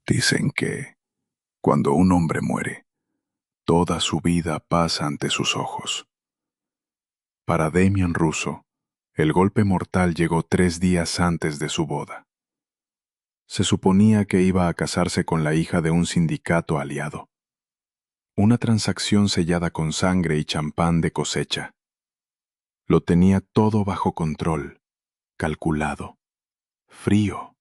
Dicen que, cuando un hombre muere, toda su vida pasa ante sus ojos. Para Damian Russo, el golpe mortal llegó 3 días antes de su boda. Se suponía que iba a casarse con la hija de un sindicato aliado. Una transacción sellada con sangre y champán de cosecha. Lo tenía todo bajo control, calculado, frío,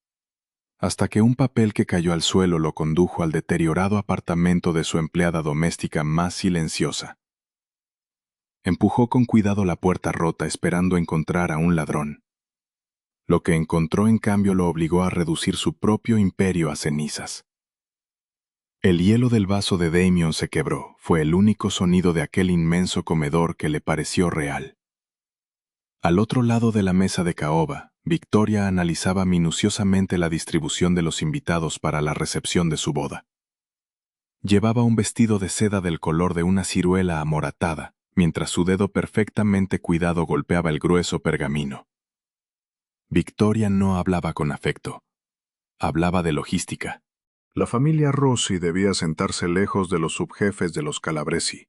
hasta que un papel que cayó al suelo lo condujo al deteriorado apartamento de su empleada doméstica más silenciosa. Empujó con cuidado la puerta rota esperando encontrar a un ladrón. Lo que encontró en cambio lo obligó a reducir su propio imperio a cenizas. El hielo del vaso de Damian se quebró, fue el único sonido de aquel inmenso comedor que le pareció real. Al otro lado de la mesa de caoba, Victoria analizaba minuciosamente la distribución de los invitados para la recepción de su boda. Llevaba un vestido de seda del color de una ciruela amoratada, mientras su dedo perfectamente cuidado golpeaba el grueso pergamino. Victoria no hablaba con afecto. Hablaba de logística. La familia Rossi debía sentarse lejos de los subjefes de los Calabresi.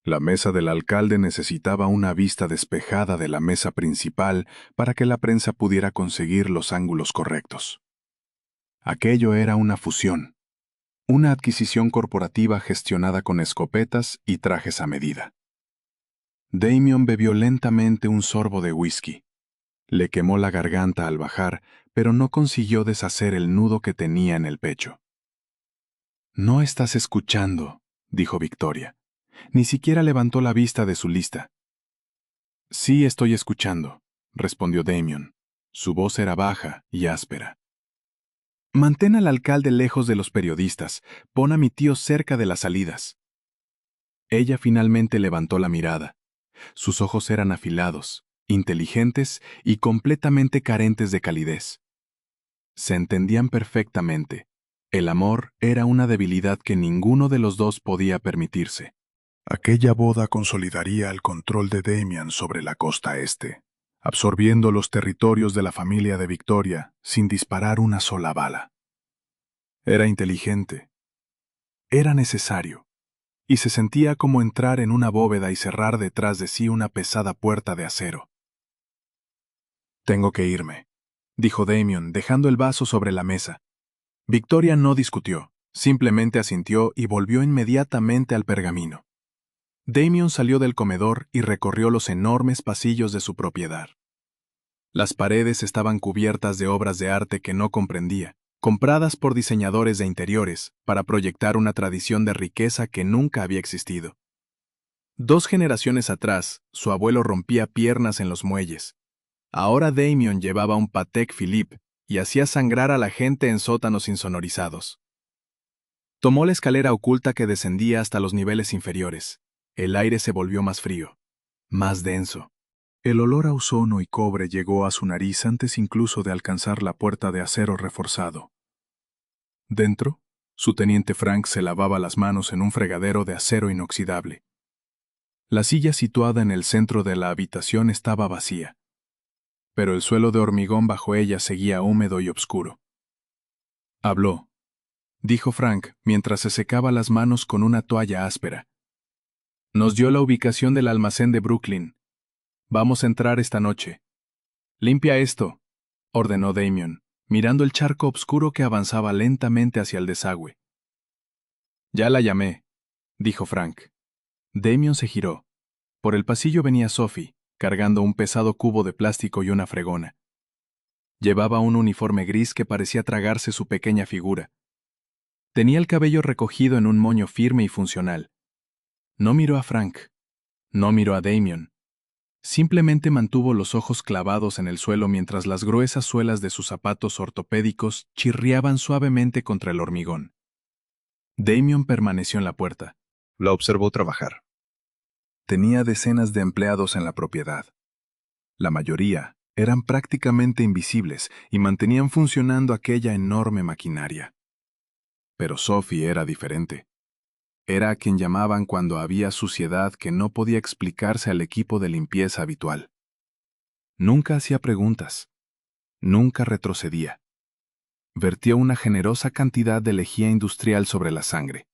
La mesa del alcalde necesitaba una vista despejada de la mesa principal para que la prensa pudiera conseguir los ángulos correctos. Aquello era una fusión, una adquisición corporativa gestionada con escopetas y trajes a medida. Damian bebió lentamente un sorbo de whisky. Le quemó la garganta al bajar, pero no consiguió deshacer el nudo que tenía en el pecho. «No estás escuchando», dijo Victoria. Ni siquiera levantó la vista de su lista. «Sí estoy escuchando», respondió Damian. Su voz era baja y áspera. «Mantén al alcalde lejos de los periodistas. Pon a mi tío cerca de las salidas». Ella finalmente levantó la mirada. Sus ojos eran afilados, inteligentes y completamente carentes de calidez. Se entendían perfectamente. El amor era una debilidad que ninguno de los dos podía permitirse. Aquella boda consolidaría el control de Damian sobre la costa este, absorbiendo los territorios de la familia de Victoria sin disparar una sola bala. Era inteligente. Era necesario. Y se sentía como entrar en una bóveda y cerrar detrás de sí una pesada puerta de acero. «Tengo que irme», dijo Damian, dejando el vaso sobre la mesa. Victoria no discutió, simplemente asintió y volvió inmediatamente al pergamino. Damian salió del comedor y recorrió los enormes pasillos de su propiedad. Las paredes estaban cubiertas de obras de arte que no comprendía, compradas por diseñadores de interiores para proyectar una tradición de riqueza que nunca había existido. 2 generaciones atrás, su abuelo rompía piernas en los muelles. Ahora Damian llevaba un Patek Philippe y hacía sangrar a la gente en sótanos insonorizados. Tomó la escalera oculta que descendía hasta los niveles inferiores. El aire se volvió más frío, más denso. El olor a ozono y cobre llegó a su nariz antes incluso de alcanzar la puerta de acero reforzado. Dentro, su teniente Frank se lavaba las manos en un fregadero de acero inoxidable. La silla situada en el centro de la habitación estaba vacía, pero el suelo de hormigón bajo ella seguía húmedo y oscuro. Habló, dijo Frank mientras se secaba las manos con una toalla áspera. Nos dio la ubicación del almacén de Brooklyn. Vamos a entrar esta noche. Limpia esto, ordenó Damian, mirando el charco oscuro que avanzaba lentamente hacia el desagüe. Ya la llamé, dijo Frank. Damian se giró. Por el pasillo venía Sophie, cargando un pesado cubo de plástico y una fregona. Llevaba un uniforme gris que parecía tragarse su pequeña figura. Tenía el cabello recogido en un moño firme y funcional. No miró a Frank. No miró a Damian. Simplemente mantuvo los ojos clavados en el suelo mientras las gruesas suelas de sus zapatos ortopédicos chirriaban suavemente contra el hormigón. Damian permaneció en la puerta. La observó trabajar. Tenía decenas de empleados en la propiedad. La mayoría eran prácticamente invisibles y mantenían funcionando aquella enorme maquinaria. Pero Sophie era diferente. Era a quien llamaban cuando había suciedad que no podía explicarse al equipo de limpieza habitual. Nunca hacía preguntas. Nunca retrocedía. Vertió una generosa cantidad de lejía industrial sobre la sangre.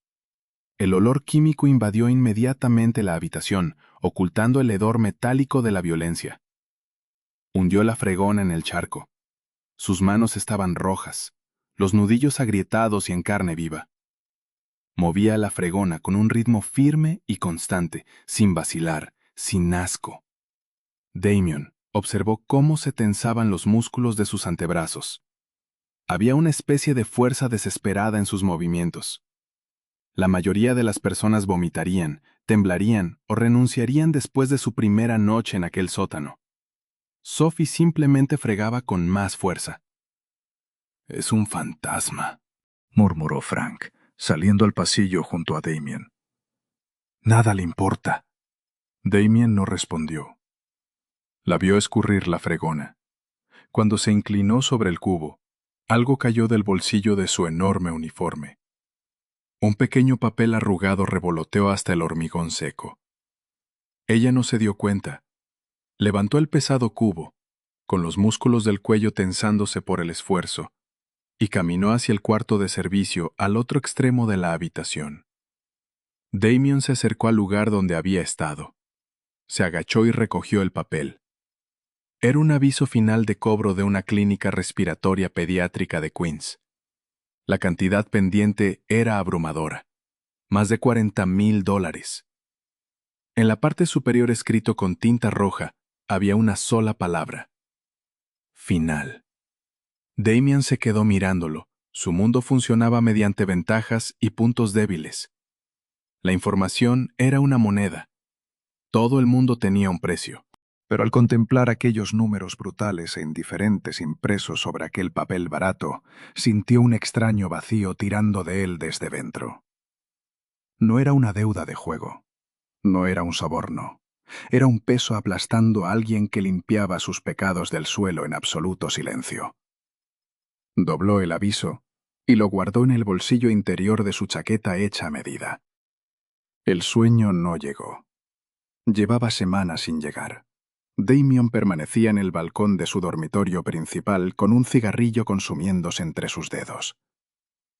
El olor químico invadió inmediatamente la habitación, ocultando el hedor metálico de la violencia. Hundió la fregona en el charco. Sus manos estaban rojas, los nudillos agrietados y en carne viva. Movía la fregona con un ritmo firme y constante, sin vacilar, sin asco. Damien observó cómo se tensaban los músculos de sus antebrazos. Había una especie de fuerza desesperada en sus movimientos. La mayoría de las personas vomitarían, temblarían o renunciarían después de su primera noche en aquel sótano. Sophie simplemente fregaba con más fuerza. «Es un fantasma», murmuró Frank, saliendo al pasillo junto a Damien. «Nada le importa». Damien no respondió. La vio escurrir la fregona. Cuando se inclinó sobre el cubo, algo cayó del bolsillo de su enorme uniforme. Un pequeño papel arrugado revoloteó hasta el hormigón seco. Ella no se dio cuenta. Levantó el pesado cubo, con los músculos del cuello tensándose por el esfuerzo, y caminó hacia el cuarto de servicio al otro extremo de la habitación. Damien se acercó al lugar donde había estado. Se agachó y recogió el papel. Era un aviso final de cobro de una clínica respiratoria pediátrica de Queens. La cantidad pendiente era abrumadora. Más de $40,000. En la parte superior, escrito con tinta roja, había una sola palabra: final. Damien se quedó mirándolo. Su mundo funcionaba mediante ventajas y puntos débiles. La información era una moneda. Todo el mundo tenía un precio. Pero al contemplar aquellos números brutales e indiferentes impresos sobre aquel papel barato, sintió un extraño vacío tirando de él desde dentro. No era una deuda de juego. No era un soborno. Era un peso aplastando a alguien que limpiaba sus pecados del suelo en absoluto silencio. Dobló el aviso y lo guardó en el bolsillo interior de su chaqueta hecha a medida. El sueño no llegó. Llevaba semanas sin llegar. Damien permanecía en el balcón de su dormitorio principal con un cigarrillo consumiéndose entre sus dedos.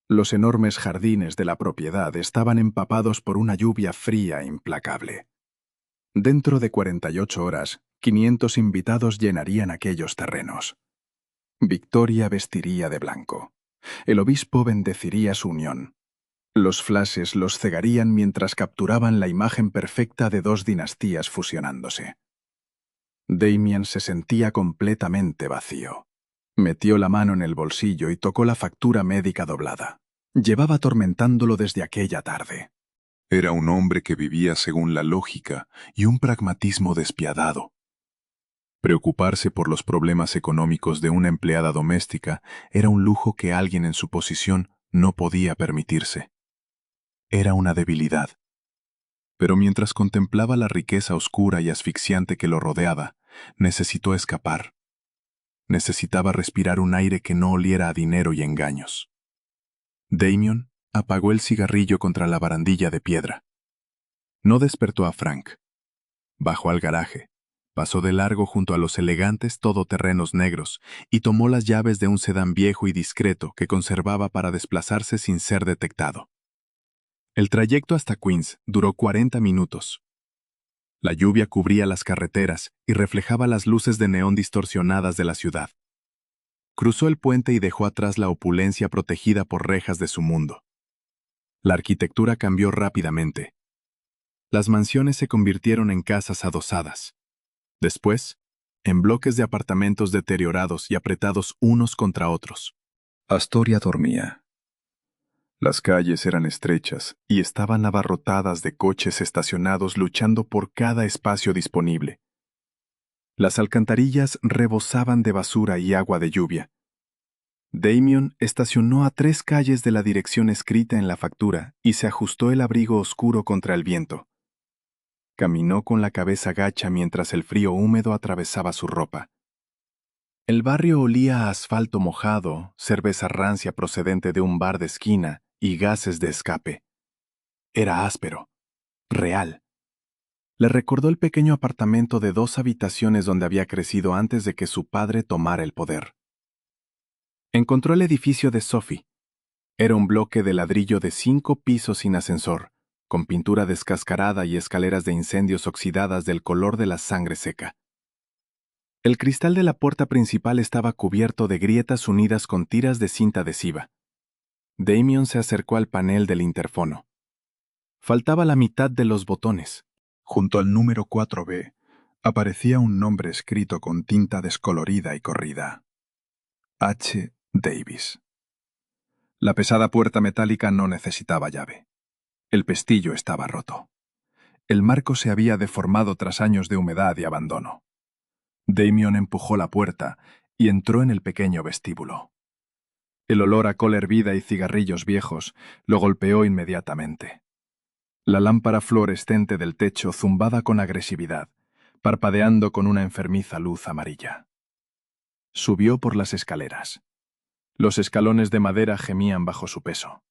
Los enormes jardines de la propiedad estaban empapados por una lluvia fría e implacable. Dentro de 48 horas, 500 invitados llenarían aquellos terrenos. Victoria vestiría de blanco. El obispo bendeciría su unión. Los flashes los cegarían mientras capturaban la imagen perfecta de dos dinastías fusionándose. Damien se sentía completamente vacío. Metió la mano en el bolsillo y tocó la factura médica doblada. Llevaba atormentándolo desde aquella tarde. Era un hombre que vivía según la lógica y un pragmatismo despiadado. Preocuparse por los problemas económicos de una empleada doméstica era un lujo que alguien en su posición no podía permitirse. Era una debilidad. Pero mientras contemplaba la riqueza oscura y asfixiante que lo rodeaba, necesitó escapar. Necesitaba respirar un aire que no oliera a dinero y engaños. Damien apagó el cigarrillo contra la barandilla de piedra. No despertó a Frank. Bajó al garaje, pasó de largo junto a los elegantes todoterrenos negros y tomó las llaves de un sedán viejo y discreto que conservaba para desplazarse sin ser detectado. El trayecto hasta Queens duró 40 minutos. La lluvia cubría las carreteras y reflejaba las luces de neón distorsionadas de la ciudad. Cruzó el puente y dejó atrás la opulencia protegida por rejas de su mundo. La arquitectura cambió rápidamente. Las mansiones se convirtieron en casas adosadas. Después, en bloques de apartamentos deteriorados y apretados unos contra otros. Astoria dormía. Las calles eran estrechas y estaban abarrotadas de coches estacionados luchando por cada espacio disponible. Las alcantarillas rebosaban de basura y agua de lluvia. Damien estacionó a 3 calles de la dirección escrita en la factura y se ajustó el abrigo oscuro contra el viento. Caminó con la cabeza gacha mientras el frío húmedo atravesaba su ropa. El barrio olía a asfalto mojado, cerveza rancia procedente de un bar de esquina y gases de escape. Era áspero, real. Le recordó el pequeño apartamento de 2 habitaciones donde había crecido antes de que su padre tomara el poder. Encontró el edificio de Sophie. Era un bloque de ladrillo de 5 pisos sin ascensor, con pintura descascarada y escaleras de incendios oxidadas del color de la sangre seca. El cristal de la puerta principal estaba cubierto de grietas unidas con tiras de cinta adhesiva. Damien se acercó al panel del interfono. Faltaba la mitad de los botones. Junto al número 4B aparecía un nombre escrito con tinta descolorida y corrida. H. Davis. La pesada puerta metálica no necesitaba llave. El pestillo estaba roto. El marco se había deformado tras años de humedad y abandono. Damien empujó la puerta y entró en el pequeño vestíbulo. El olor a col hervida y cigarrillos viejos lo golpeó inmediatamente. La lámpara fluorescente del techo zumbaba con agresividad, parpadeando con una enfermiza luz amarilla. Subió por las escaleras. Los escalones de madera gemían bajo su peso.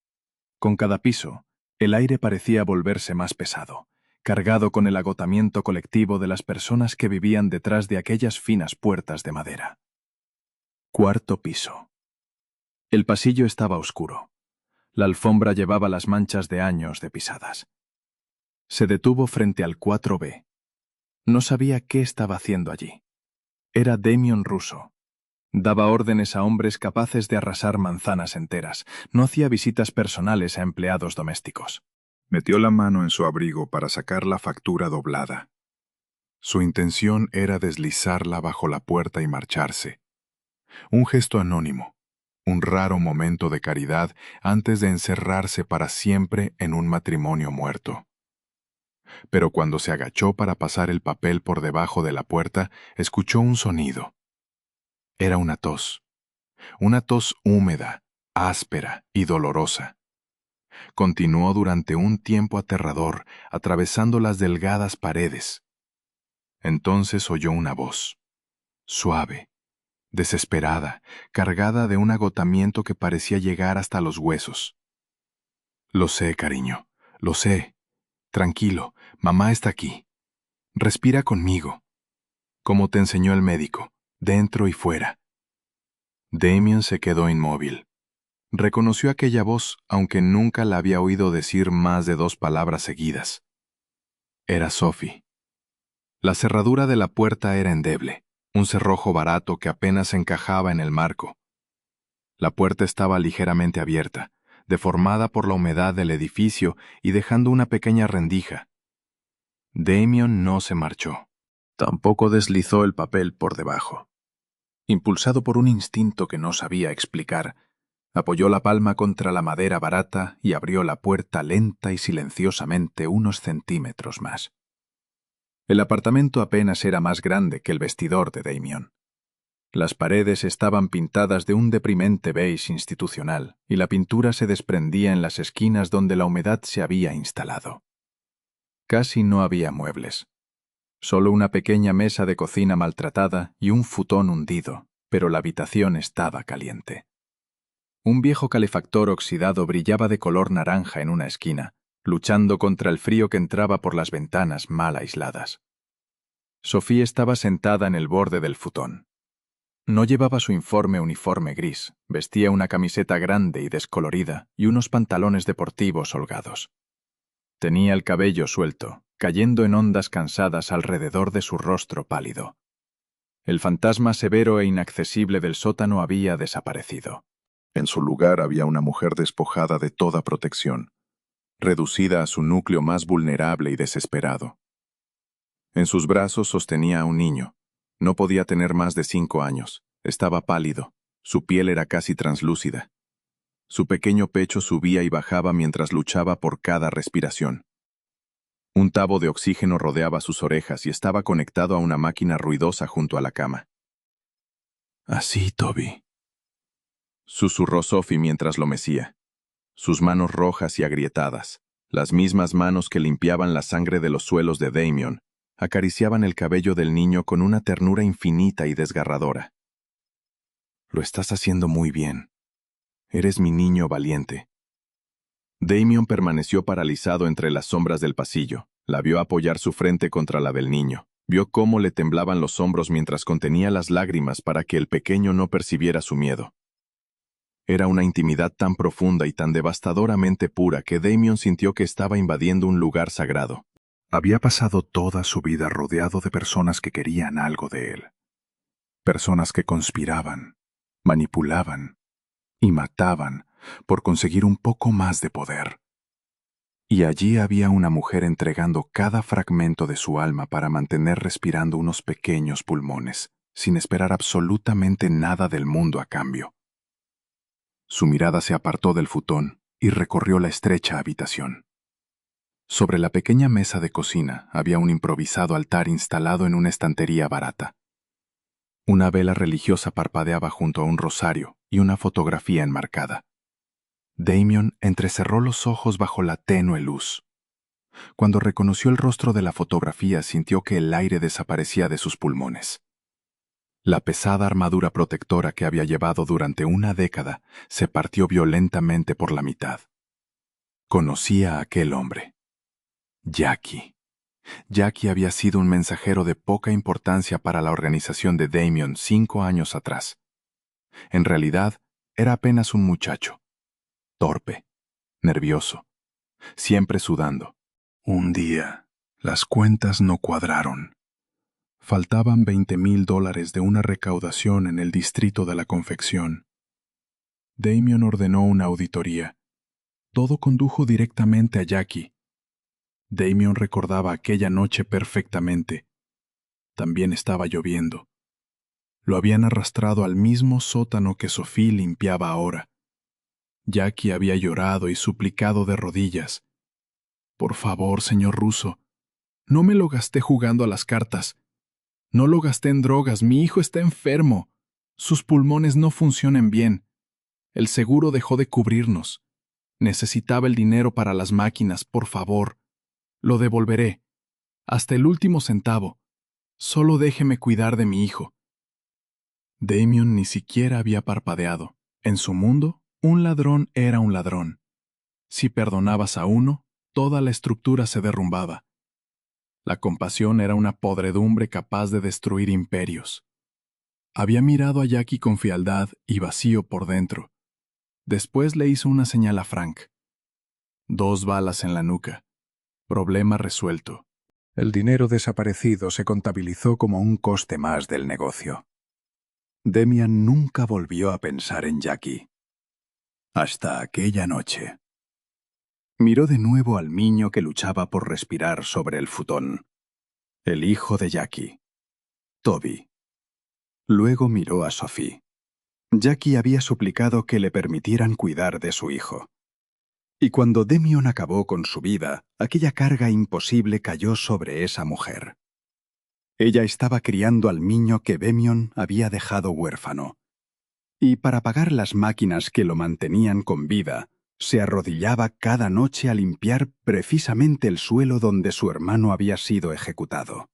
Con cada piso, el aire parecía volverse más pesado, cargado con el agotamiento colectivo de las personas que vivían detrás de aquellas finas puertas de madera. Cuarto piso. El pasillo estaba oscuro. La alfombra llevaba las manchas de años de pisadas. Se detuvo frente al 4B. No sabía qué estaba haciendo allí. Era Damien Russo. Daba órdenes a hombres capaces de arrasar manzanas enteras. No hacía visitas personales a empleados domésticos. Metió la mano en su abrigo para sacar la factura doblada. Su intención era deslizarla bajo la puerta y marcharse. Un gesto anónimo, un raro momento de caridad antes de encerrarse para siempre en un matrimonio muerto. Pero cuando se agachó para pasar el papel por debajo de la puerta, escuchó un sonido. Era una tos húmeda, áspera y dolorosa. Continuó durante un tiempo aterrador, atravesando las delgadas paredes. Entonces oyó una voz, suave, desesperada, cargada de un agotamiento que parecía llegar hasta los huesos. Lo sé, cariño, lo sé. Tranquilo, mamá está aquí. Respira conmigo, como te enseñó el médico, dentro y fuera. Damien se quedó inmóvil. Reconoció aquella voz, aunque nunca la había oído decir más de 2 palabras seguidas. Era Sophie. La cerradura de la puerta era endeble, un cerrojo barato que apenas encajaba en el marco. La puerta estaba ligeramente abierta, deformada por la humedad del edificio y dejando una pequeña rendija. Damien no se marchó. Tampoco deslizó el papel por debajo. Impulsado por un instinto que no sabía explicar, apoyó la palma contra la madera barata y abrió la puerta lenta y silenciosamente unos centímetros más. El apartamento apenas era más grande que el vestidor de Damien. Las paredes estaban pintadas de un deprimente beige institucional y la pintura se desprendía en las esquinas donde la humedad se había instalado. Casi no había muebles. Solo una pequeña mesa de cocina maltratada y un futón hundido, pero la habitación estaba caliente. Un viejo calefactor oxidado brillaba de color naranja en una esquina, luchando contra el frío que entraba por las ventanas mal aisladas. Sophie estaba sentada en el borde del futón. No llevaba su uniforme gris, vestía una camiseta grande y descolorida y unos pantalones deportivos holgados. Tenía el cabello suelto, cayendo en ondas cansadas alrededor de su rostro pálido. El fantasma severo e inaccesible del sótano había desaparecido. En su lugar había una mujer despojada de toda protección, reducida a su núcleo más vulnerable y desesperado. En sus brazos sostenía a un niño. No podía tener más de 5 años. Estaba pálido. Su piel era casi translúcida. Su pequeño pecho subía y bajaba mientras luchaba por cada respiración. Un tabo de oxígeno rodeaba sus orejas y estaba conectado a una máquina ruidosa junto a la cama. «Así, Toby», susurró Sophie mientras lo mecía. Sus manos rojas y agrietadas, las mismas manos que limpiaban la sangre de los suelos de Damien, acariciaban el cabello del niño con una ternura infinita y desgarradora. «Lo estás haciendo muy bien. Eres mi niño valiente». Damien permaneció paralizado entre las sombras del pasillo. La vio apoyar su frente contra la del niño. Vio cómo le temblaban los hombros mientras contenía las lágrimas para que el pequeño no percibiera su miedo. Era una intimidad tan profunda y tan devastadoramente pura que Damien sintió que estaba invadiendo un lugar sagrado. Había pasado toda su vida rodeado de personas que querían algo de él. Personas que conspiraban, manipulaban y mataban por conseguir un poco más de poder. Y allí había una mujer entregando cada fragmento de su alma para mantener respirando unos pequeños pulmones, sin esperar absolutamente nada del mundo a cambio. Su mirada se apartó del futón y recorrió la estrecha habitación. Sobre la pequeña mesa de cocina había un improvisado altar instalado en una estantería barata. Una vela religiosa parpadeaba junto a un rosario y una fotografía enmarcada. Damien entrecerró los ojos bajo la tenue luz. Cuando reconoció el rostro de la fotografía, sintió que el aire desaparecía de sus pulmones. La pesada armadura protectora que había llevado durante una década se partió violentamente por la mitad. Conocía a aquel hombre. Jackie. Jackie había sido un mensajero de poca importancia para la organización de Damien 5 años atrás. En realidad, era apenas un muchacho. Torpe, nervioso, siempre sudando. Un día, las cuentas no cuadraron. Faltaban $20,000 de una recaudación en el distrito de la confección. Damien ordenó una auditoría. Todo condujo directamente a Jackie. Damien recordaba aquella noche perfectamente. También estaba lloviendo. Lo habían arrastrado al mismo sótano que Sophie limpiaba ahora. Jackie había llorado y suplicado de rodillas. Por favor, señor Russo, no me lo gasté jugando a las cartas. No lo gasté en drogas, mi hijo está enfermo. Sus pulmones no funcionan bien. El seguro dejó de cubrirnos. Necesitaba el dinero para las máquinas, por favor. Lo devolveré. Hasta el último centavo. Solo déjeme cuidar de mi hijo. Damien ni siquiera había parpadeado. En su mundo, un ladrón era un ladrón. Si perdonabas a uno, toda la estructura se derrumbaba. La compasión era una podredumbre capaz de destruir imperios. Había mirado a Jackie con frialdad y vacío por dentro. Después le hizo una señal a Frank. 2 balas en la nuca. Problema resuelto. El dinero desaparecido se contabilizó como un coste más del negocio. Damien nunca volvió a pensar en Jackie. Hasta aquella noche. Miró de nuevo al niño que luchaba por respirar sobre el futón. El hijo de Jackie. Toby. Luego miró a Sophie. Jackie había suplicado que le permitieran cuidar de su hijo. Y cuando Damien acabó con su vida, aquella carga imposible cayó sobre esa mujer. Ella estaba criando al niño que Damien había dejado huérfano. Y para pagar las máquinas que lo mantenían con vida, se arrodillaba cada noche a limpiar precisamente el suelo donde su hermano había sido ejecutado.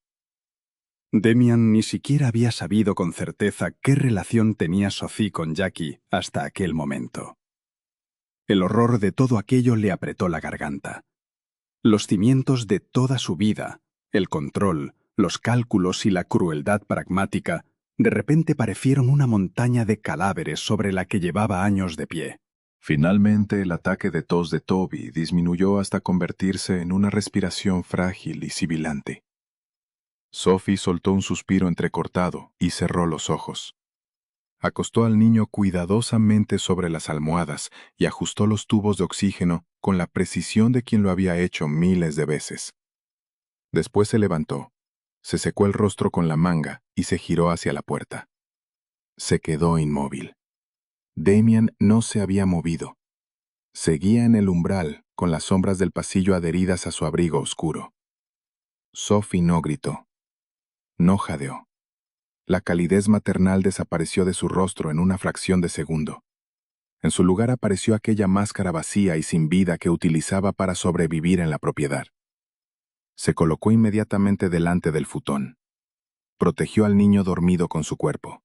Damien ni siquiera había sabido con certeza qué relación tenía Sophie con Jackie hasta aquel momento. El horror de todo aquello le apretó la garganta. Los cimientos de toda su vida, el control, los cálculos y la crueldad pragmática, de repente parecieron una montaña de cadáveres sobre la que llevaba años de pie. Finalmente, el ataque de tos de Toby disminuyó hasta convertirse en una respiración frágil y sibilante. Sophie soltó un suspiro entrecortado y cerró los ojos. Acostó al niño cuidadosamente sobre las almohadas y ajustó los tubos de oxígeno con la precisión de quien lo había hecho miles de veces. Después se levantó, se secó el rostro con la manga y se giró hacia la puerta. Se quedó inmóvil. Damien no se había movido. Seguía en el umbral, con las sombras del pasillo adheridas a su abrigo oscuro. Sophie no gritó. No jadeó. La calidez maternal desapareció de su rostro en una fracción de segundo. En su lugar apareció aquella máscara vacía y sin vida que utilizaba para sobrevivir en la propiedad. Se colocó inmediatamente delante del futón. Protegió al niño dormido con su cuerpo.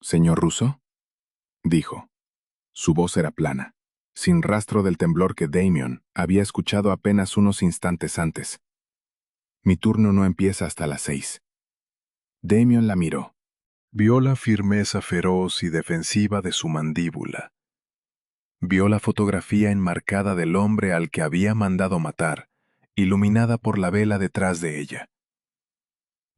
«¿Señor Russo?», dijo. Su voz era plana, sin rastro del temblor que Damien había escuchado apenas unos instantes antes. «Mi turno no empieza hasta las 6». Damien la miró. Vio la firmeza feroz y defensiva de su mandíbula. Vio la fotografía enmarcada del hombre al que había mandado matar, iluminada por la vela detrás de ella.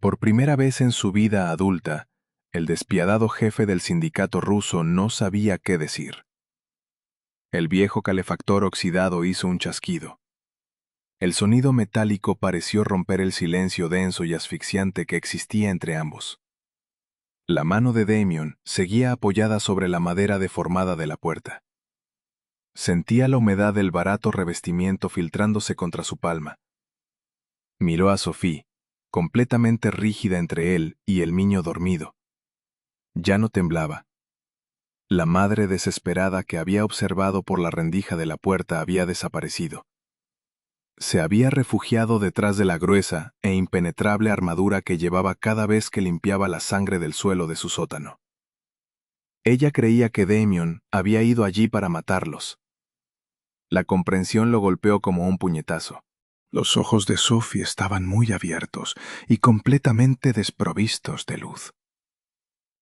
Por primera vez en su vida adulta, el despiadado jefe del sindicato ruso no sabía qué decir. El viejo calefactor oxidado hizo un chasquido. El sonido metálico pareció romper el silencio denso y asfixiante que existía entre ambos. La mano de Damien seguía apoyada sobre la madera deformada de la puerta. Sentía la humedad del barato revestimiento filtrándose contra su palma. Miró a Sophie, completamente rígida entre él y el niño dormido. Ya no temblaba. La madre desesperada que había observado por la rendija de la puerta había desaparecido. Se había refugiado detrás de la gruesa e impenetrable armadura que llevaba cada vez que limpiaba la sangre del suelo de su sótano. Ella creía que Damien había ido allí para matarlos. La comprensión lo golpeó como un puñetazo. Los ojos de Sophie estaban muy abiertos y completamente desprovistos de luz.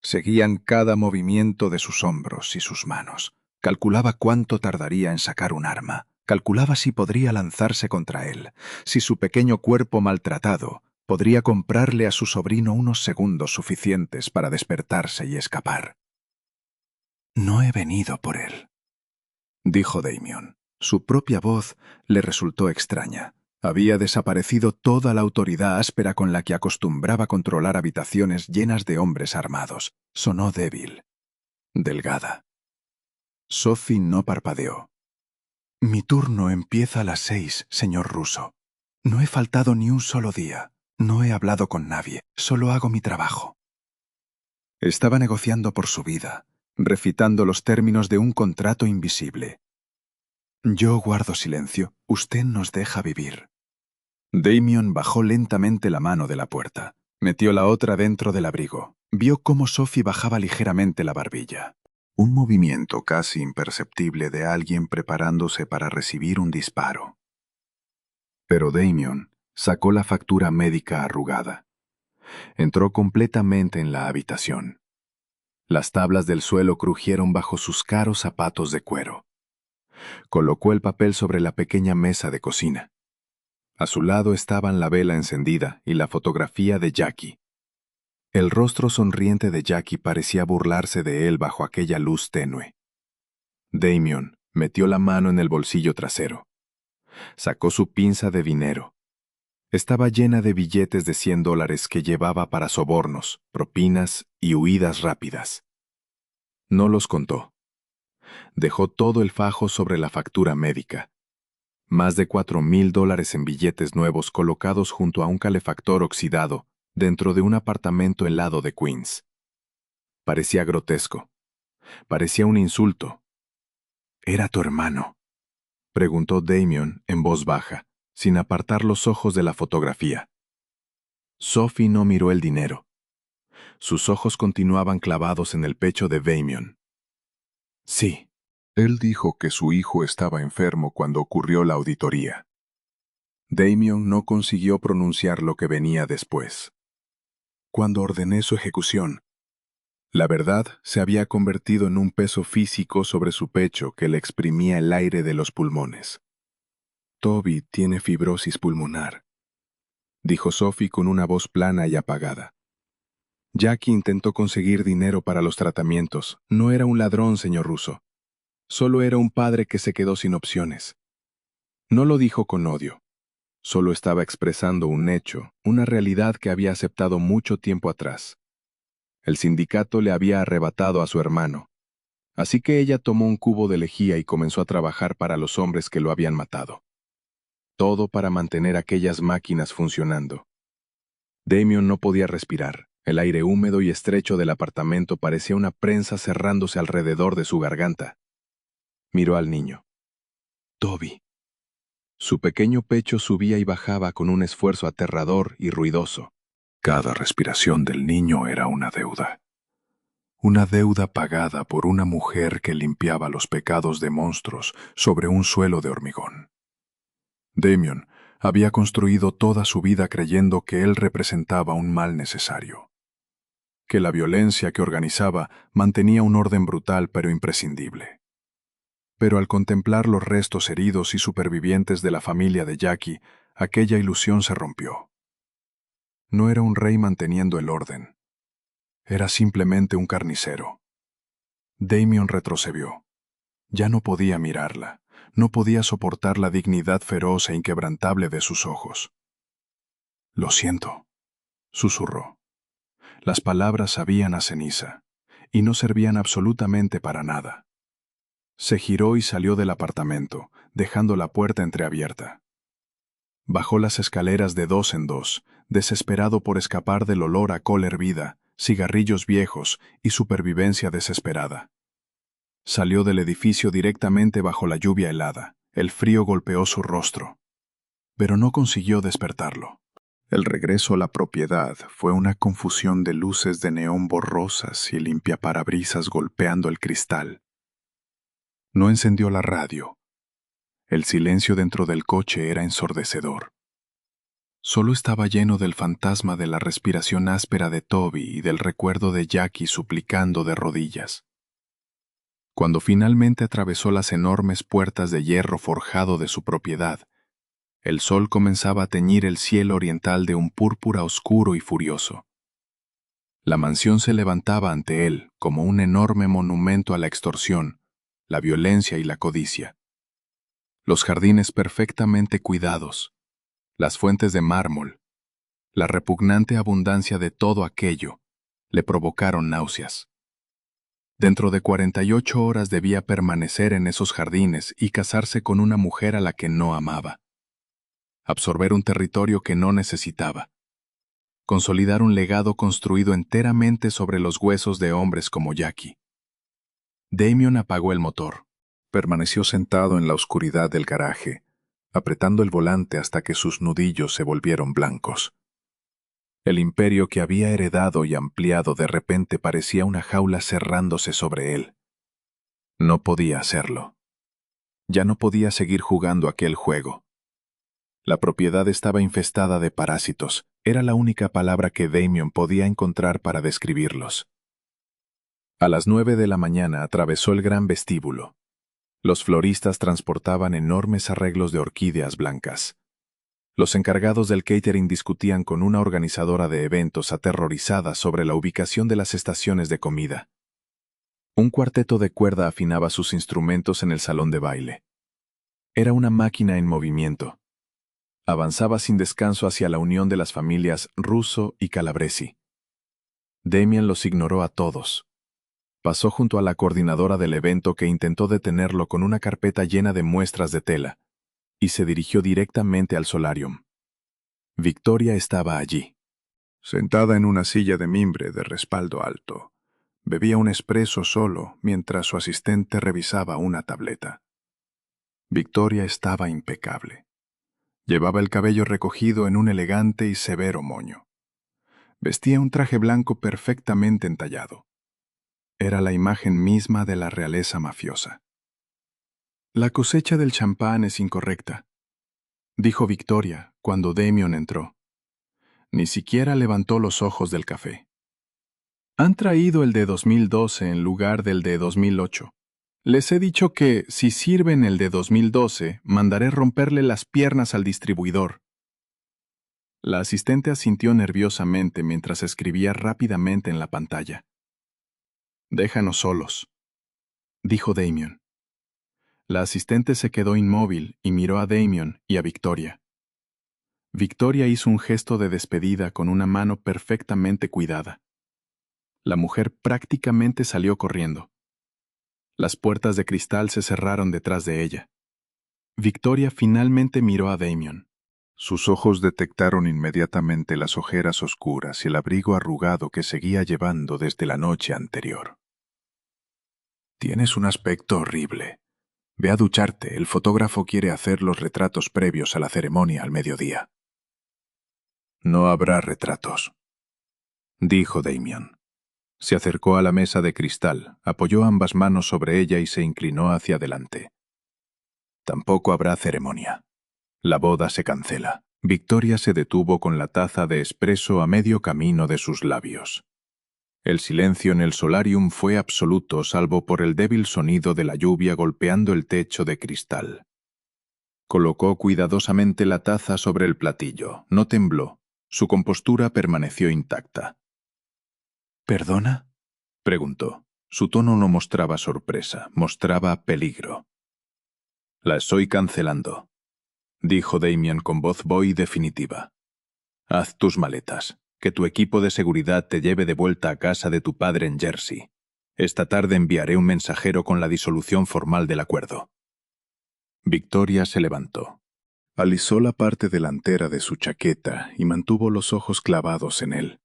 Seguían cada movimiento de sus hombros y sus manos. Calculaba cuánto tardaría en sacar un arma. Calculaba si podría lanzarse contra él, si su pequeño cuerpo maltratado podría comprarle a su sobrino unos segundos suficientes para despertarse y escapar. «No he venido por él», dijo Damien. Su propia voz le resultó extraña. Había desaparecido toda la autoridad áspera con la que acostumbraba controlar habitaciones llenas de hombres armados. Sonó débil, delgada. Sophie no parpadeó. «Mi turno empieza a las 6, señor Russo. No he faltado ni un solo día. No he hablado con nadie. Solo hago mi trabajo». Estaba negociando por su vida, recitando los términos de un contrato invisible. «Yo guardo silencio. Usted nos deja vivir». Damien bajó lentamente la mano de la puerta. Metió la otra dentro del abrigo. Vio cómo Sophie bajaba ligeramente la barbilla. Un movimiento casi imperceptible de alguien preparándose para recibir un disparo. Pero Damien sacó la factura médica arrugada. Entró completamente en la habitación. Las tablas del suelo crujieron bajo sus caros zapatos de cuero. Colocó el papel sobre la pequeña mesa de cocina. A su lado estaban la vela encendida y la fotografía de Jackie. El rostro sonriente de Jackie parecía burlarse de él bajo aquella luz tenue. Damien metió la mano en el bolsillo trasero. Sacó su pinza de dinero. Estaba llena de billetes de $100 que llevaba para sobornos, propinas y huidas rápidas. No los contó. Dejó todo el fajo sobre la factura médica. Más de $4,000 en billetes nuevos colocados junto a un calefactor oxidado dentro de un apartamento helado de Queens. Parecía grotesco. Parecía un insulto. «¿Era tu hermano?», preguntó Damien en voz baja, sin apartar los ojos de la fotografía. Sophie no miró el dinero. Sus ojos continuaban clavados en el pecho de Damien. «Sí». Él dijo que su hijo estaba enfermo cuando ocurrió la auditoría. Damien no consiguió pronunciar lo que venía después. Cuando ordené su ejecución, la verdad se había convertido en un peso físico sobre su pecho que le exprimía el aire de los pulmones. «Toby tiene fibrosis pulmonar», dijo Sophie con una voz plana y apagada. «Jackie intentó conseguir dinero para los tratamientos. No era un ladrón, señor Russo. Solo era un padre que se quedó sin opciones». No lo dijo con odio. Solo estaba expresando un hecho, una realidad que había aceptado mucho tiempo atrás. El sindicato le había arrebatado a su hermano. Así que ella tomó un cubo de lejía y comenzó a trabajar para los hombres que lo habían matado. Todo para mantener aquellas máquinas funcionando. Damien no podía respirar. El aire húmedo y estrecho del apartamento parecía una prensa cerrándose alrededor de su garganta. Miró al niño. «Toby». Su pequeño pecho subía y bajaba con un esfuerzo aterrador y ruidoso. Cada respiración del niño era una deuda. Una deuda pagada por una mujer que limpiaba los pecados de monstruos sobre un suelo de hormigón. Damien había construido toda su vida creyendo que él representaba un mal necesario. que la violencia que organizaba mantenía un orden brutal pero imprescindible. Pero al contemplar los restos heridos y supervivientes de la familia de Jackie, aquella ilusión se rompió. No era un rey manteniendo el orden. Era simplemente un carnicero. Damien retrocedió. Ya no podía mirarla. No podía soportar la dignidad feroz e inquebrantable de sus ojos. «Lo siento», susurró. Las palabras sabían a ceniza, y no servían absolutamente para nada. Se giró y salió del apartamento, dejando la puerta entreabierta. Bajó las escaleras de dos en dos, desesperado por escapar del olor a col hervida, cigarrillos viejos y supervivencia desesperada. Salió del edificio directamente bajo la lluvia helada. El frío golpeó su rostro, pero no consiguió despertarlo. El regreso a la propiedad fue una confusión de luces de neón borrosas y limpiaparabrisas golpeando el cristal. No encendió la radio. El silencio dentro del coche era ensordecedor. Solo estaba lleno del fantasma de la respiración áspera de Toby y del recuerdo de Jackie suplicando de rodillas. Cuando finalmente atravesó las enormes puertas de hierro forjado de su propiedad, el sol comenzaba a teñir el cielo oriental de un púrpura oscuro y furioso. La mansión se levantaba ante él como un enorme monumento a la extorsión, la violencia y la codicia. Los jardines perfectamente cuidados, las fuentes de mármol, la repugnante abundancia de todo aquello, le provocaron náuseas. Dentro de 48 horas debía permanecer en esos jardines y casarse con una mujer a la que no amaba. Absorber un territorio que no necesitaba. Consolidar un legado construido enteramente sobre los huesos de hombres como Jackie. Damien apagó el motor. Permaneció sentado en la oscuridad del garaje, apretando el volante hasta que sus nudillos se volvieron blancos. El imperio que había heredado y ampliado de repente parecía una jaula cerrándose sobre él. No podía hacerlo. Ya no podía seguir jugando aquel juego. La propiedad estaba infestada de parásitos. Era la única palabra que Damien podía encontrar para describirlos. A las 9 de la mañana atravesó el gran vestíbulo. Los floristas transportaban enormes arreglos de orquídeas blancas. Los encargados del catering discutían con una organizadora de eventos aterrorizada sobre la ubicación de las estaciones de comida. Un cuarteto de cuerda afinaba sus instrumentos en el salón de baile. Era una máquina en movimiento. Avanzaba sin descanso hacia la unión de las familias Russo y Calabresi. Damien los ignoró a todos. Pasó junto a la coordinadora del evento que intentó detenerlo con una carpeta llena de muestras de tela, y se dirigió directamente al solarium. Victoria estaba allí. Sentada en una silla de mimbre de respaldo alto, bebía un espresso solo mientras su asistente revisaba una tableta. Victoria estaba impecable. Llevaba el cabello recogido en un elegante y severo moño. Vestía un traje blanco perfectamente entallado. Era la imagen misma de la realeza mafiosa. «La cosecha del champán es incorrecta», dijo Victoria cuando Damien entró. Ni siquiera levantó los ojos del café. «Han traído el de 2012 en lugar del de 2008. Les he dicho que, si sirven el de 2012, mandaré romperle las piernas al distribuidor». La asistente asintió nerviosamente mientras escribía rápidamente en la pantalla. «Déjanos solos», dijo Damien. La asistente se quedó inmóvil y miró a Damien y a Victoria. Victoria hizo un gesto de despedida con una mano perfectamente cuidada. La mujer prácticamente salió corriendo. Las puertas de cristal se cerraron detrás de ella. Victoria finalmente miró a Damien. Sus ojos detectaron inmediatamente las ojeras oscuras y el abrigo arrugado que seguía llevando desde la noche anterior. «Tienes un aspecto horrible. Ve a ducharte, el fotógrafo quiere hacer los retratos previos a la ceremonia al mediodía». «No habrá retratos», dijo Damien. Se acercó a la mesa de cristal, apoyó ambas manos sobre ella y se inclinó hacia adelante. «Tampoco habrá ceremonia. La boda se cancela». Victoria se detuvo con la taza de espresso a medio camino de sus labios. El silencio en el solarium fue absoluto, salvo por el débil sonido de la lluvia golpeando el techo de cristal. Colocó cuidadosamente la taza sobre el platillo. No tembló. Su compostura permaneció intacta. ¿Perdona?, preguntó. Su tono no mostraba sorpresa, mostraba peligro. La estoy cancelando, dijo Damien con voz bohí definitiva. Haz tus maletas. Que tu equipo de seguridad te lleve de vuelta a casa de tu padre en Jersey. Esta tarde enviaré un mensajero con la disolución formal del acuerdo. Victoria se levantó. Alisó la parte delantera de su chaqueta y mantuvo los ojos clavados en él.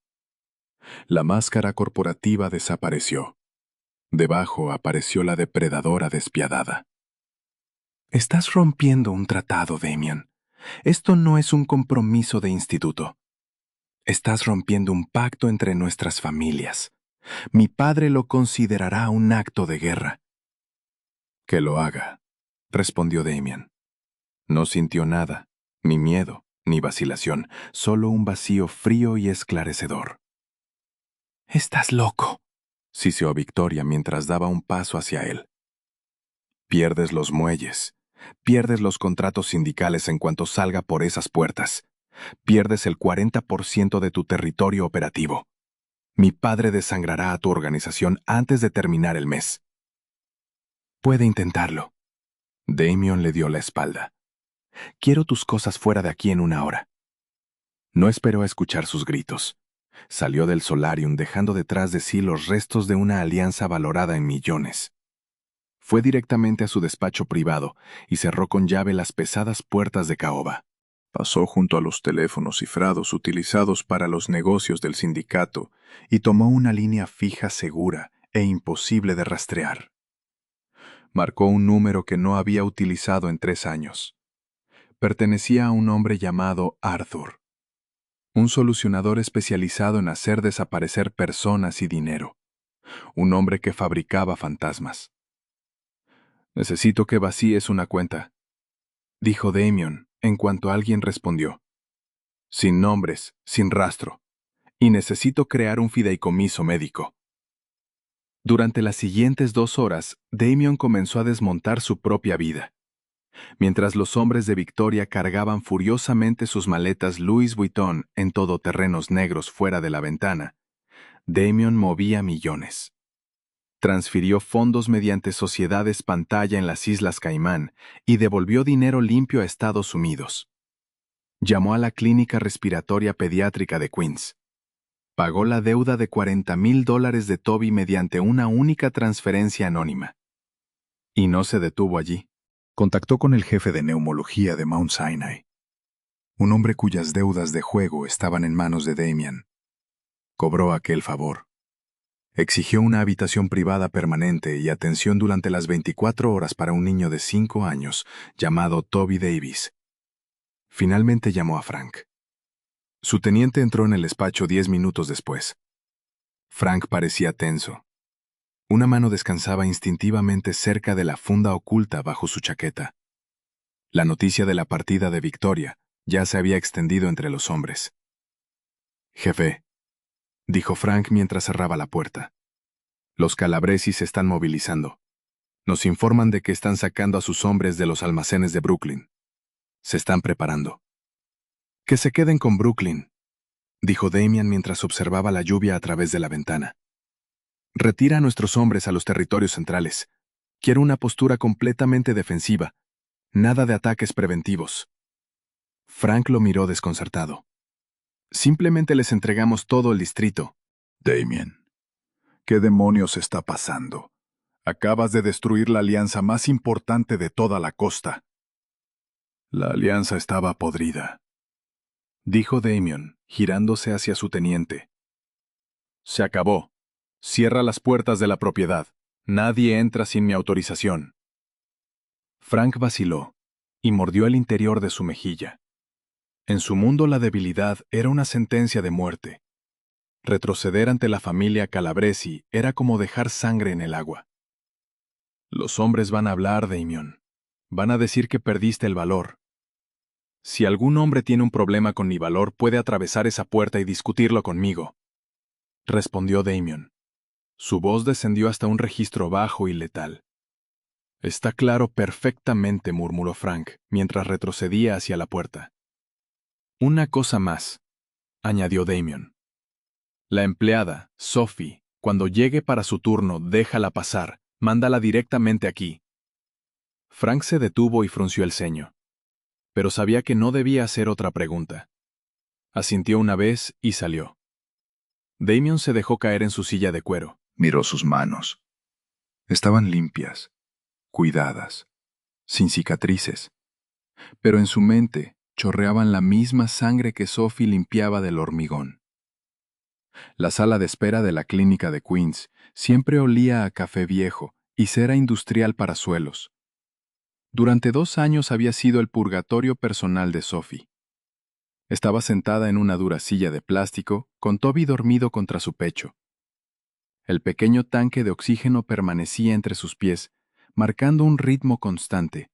La máscara corporativa desapareció. Debajo apareció la depredadora despiadada. Estás rompiendo un tratado, Damien. Esto no es un compromiso de instituto. Estás rompiendo un pacto entre nuestras familias. Mi padre lo considerará un acto de guerra. Que lo haga, respondió Damien. No sintió nada, ni miedo, ni vacilación, solo un vacío frío y esclarecedor. Estás loco, siseó Victoria mientras daba un paso hacia él. Pierdes los muelles, pierdes los contratos sindicales en cuanto salga por esas puertas. Pierdes el 40% de tu territorio operativo. Mi padre desangrará a tu organización antes de terminar el mes. Puede intentarlo. Damien le dio la espalda. Quiero tus cosas fuera de aquí en 1 hora. No esperó a escuchar sus gritos. Salió del solarium dejando detrás de sí los restos de una alianza valorada en millones. Fue directamente a su despacho privado y cerró con llave las pesadas puertas de caoba. Pasó junto a los teléfonos cifrados utilizados para los negocios del sindicato y tomó una línea fija segura e imposible de rastrear. Marcó un número que no había utilizado en 3 años. Pertenecía a un hombre llamado Arthur, un solucionador especializado en hacer desaparecer personas y dinero, un hombre que fabricaba fantasmas. Necesito que vacíes una cuenta, dijo Damien en cuanto alguien respondió. Sin nombres, sin rastro. Y necesito crear un fideicomiso médico. Durante las siguientes 2 horas, Damien comenzó a desmontar su propia vida. Mientras los hombres de Victoria cargaban furiosamente sus maletas Louis Vuitton en todoterrenos negros fuera de la ventana, Damien movía millones. Transfirió fondos mediante sociedades pantalla en las Islas Caimán y devolvió dinero limpio a Estados Unidos. Llamó a la Clínica Respiratoria Pediátrica de Queens. Pagó la deuda de $40,000 de Toby mediante una única transferencia anónima. Y no se detuvo allí. Contactó con el jefe de neumología de Mount Sinai, un hombre cuyas deudas de juego estaban en manos de Damien. Cobró aquel favor. Exigió una habitación privada permanente y atención durante las 24 horas para un niño de 5 años llamado Toby Davis. Finalmente llamó a Frank. Su teniente entró en el despacho 10 minutos después. Frank parecía tenso. Una mano descansaba instintivamente cerca de la funda oculta bajo su chaqueta. La noticia de la partida de Victoria ya se había extendido entre los hombres. Jefe, dijo Frank mientras cerraba la puerta. Los Calabresi se están movilizando. Nos informan de que están sacando a sus hombres de los almacenes de Brooklyn. Se están preparando. Que se queden con Brooklyn, dijo Damien mientras observaba la lluvia a través de la ventana. Retira a nuestros hombres a los territorios centrales. Quiero una postura completamente defensiva. Nada de ataques preventivos. Frank lo miró desconcertado. Simplemente les entregamos todo el distrito. Damien, ¿qué demonios está pasando? Acabas de destruir la alianza más importante de toda la costa. La alianza estaba podrida, dijo Damien, girándose hacia su teniente. Se acabó. Cierra las puertas de la propiedad. Nadie entra sin mi autorización. Frank vaciló y mordió el interior de su mejilla. En su mundo la debilidad era una sentencia de muerte. Retroceder ante la familia Calabresi era como dejar sangre en el agua. Los hombres van a hablar, Damien. Van a decir que perdiste el valor. Si algún hombre tiene un problema con mi valor, puede atravesar esa puerta y discutirlo conmigo, respondió Damien. Su voz descendió hasta un registro bajo y letal. Está claro perfectamente, murmuró Frank, mientras retrocedía hacia la puerta. Una cosa más, añadió Damien. La empleada, Sophie, cuando llegue para su turno, déjala pasar, mándala directamente aquí. Frank se detuvo y frunció el ceño, pero sabía que no debía hacer otra pregunta. Asintió una vez y salió. Damien se dejó caer en su silla de cuero. Miró sus manos. Estaban limpias, cuidadas, sin cicatrices, pero en su mente chorreaban la misma sangre que Sophie limpiaba del hormigón. La sala de espera de la clínica de Queens siempre olía a café viejo y cera industrial para suelos. Durante 2 años había sido el purgatorio personal de Sophie. Estaba sentada en una dura silla de plástico, con Toby dormido contra su pecho. El pequeño tanque de oxígeno permanecía entre sus pies, marcando un ritmo constante.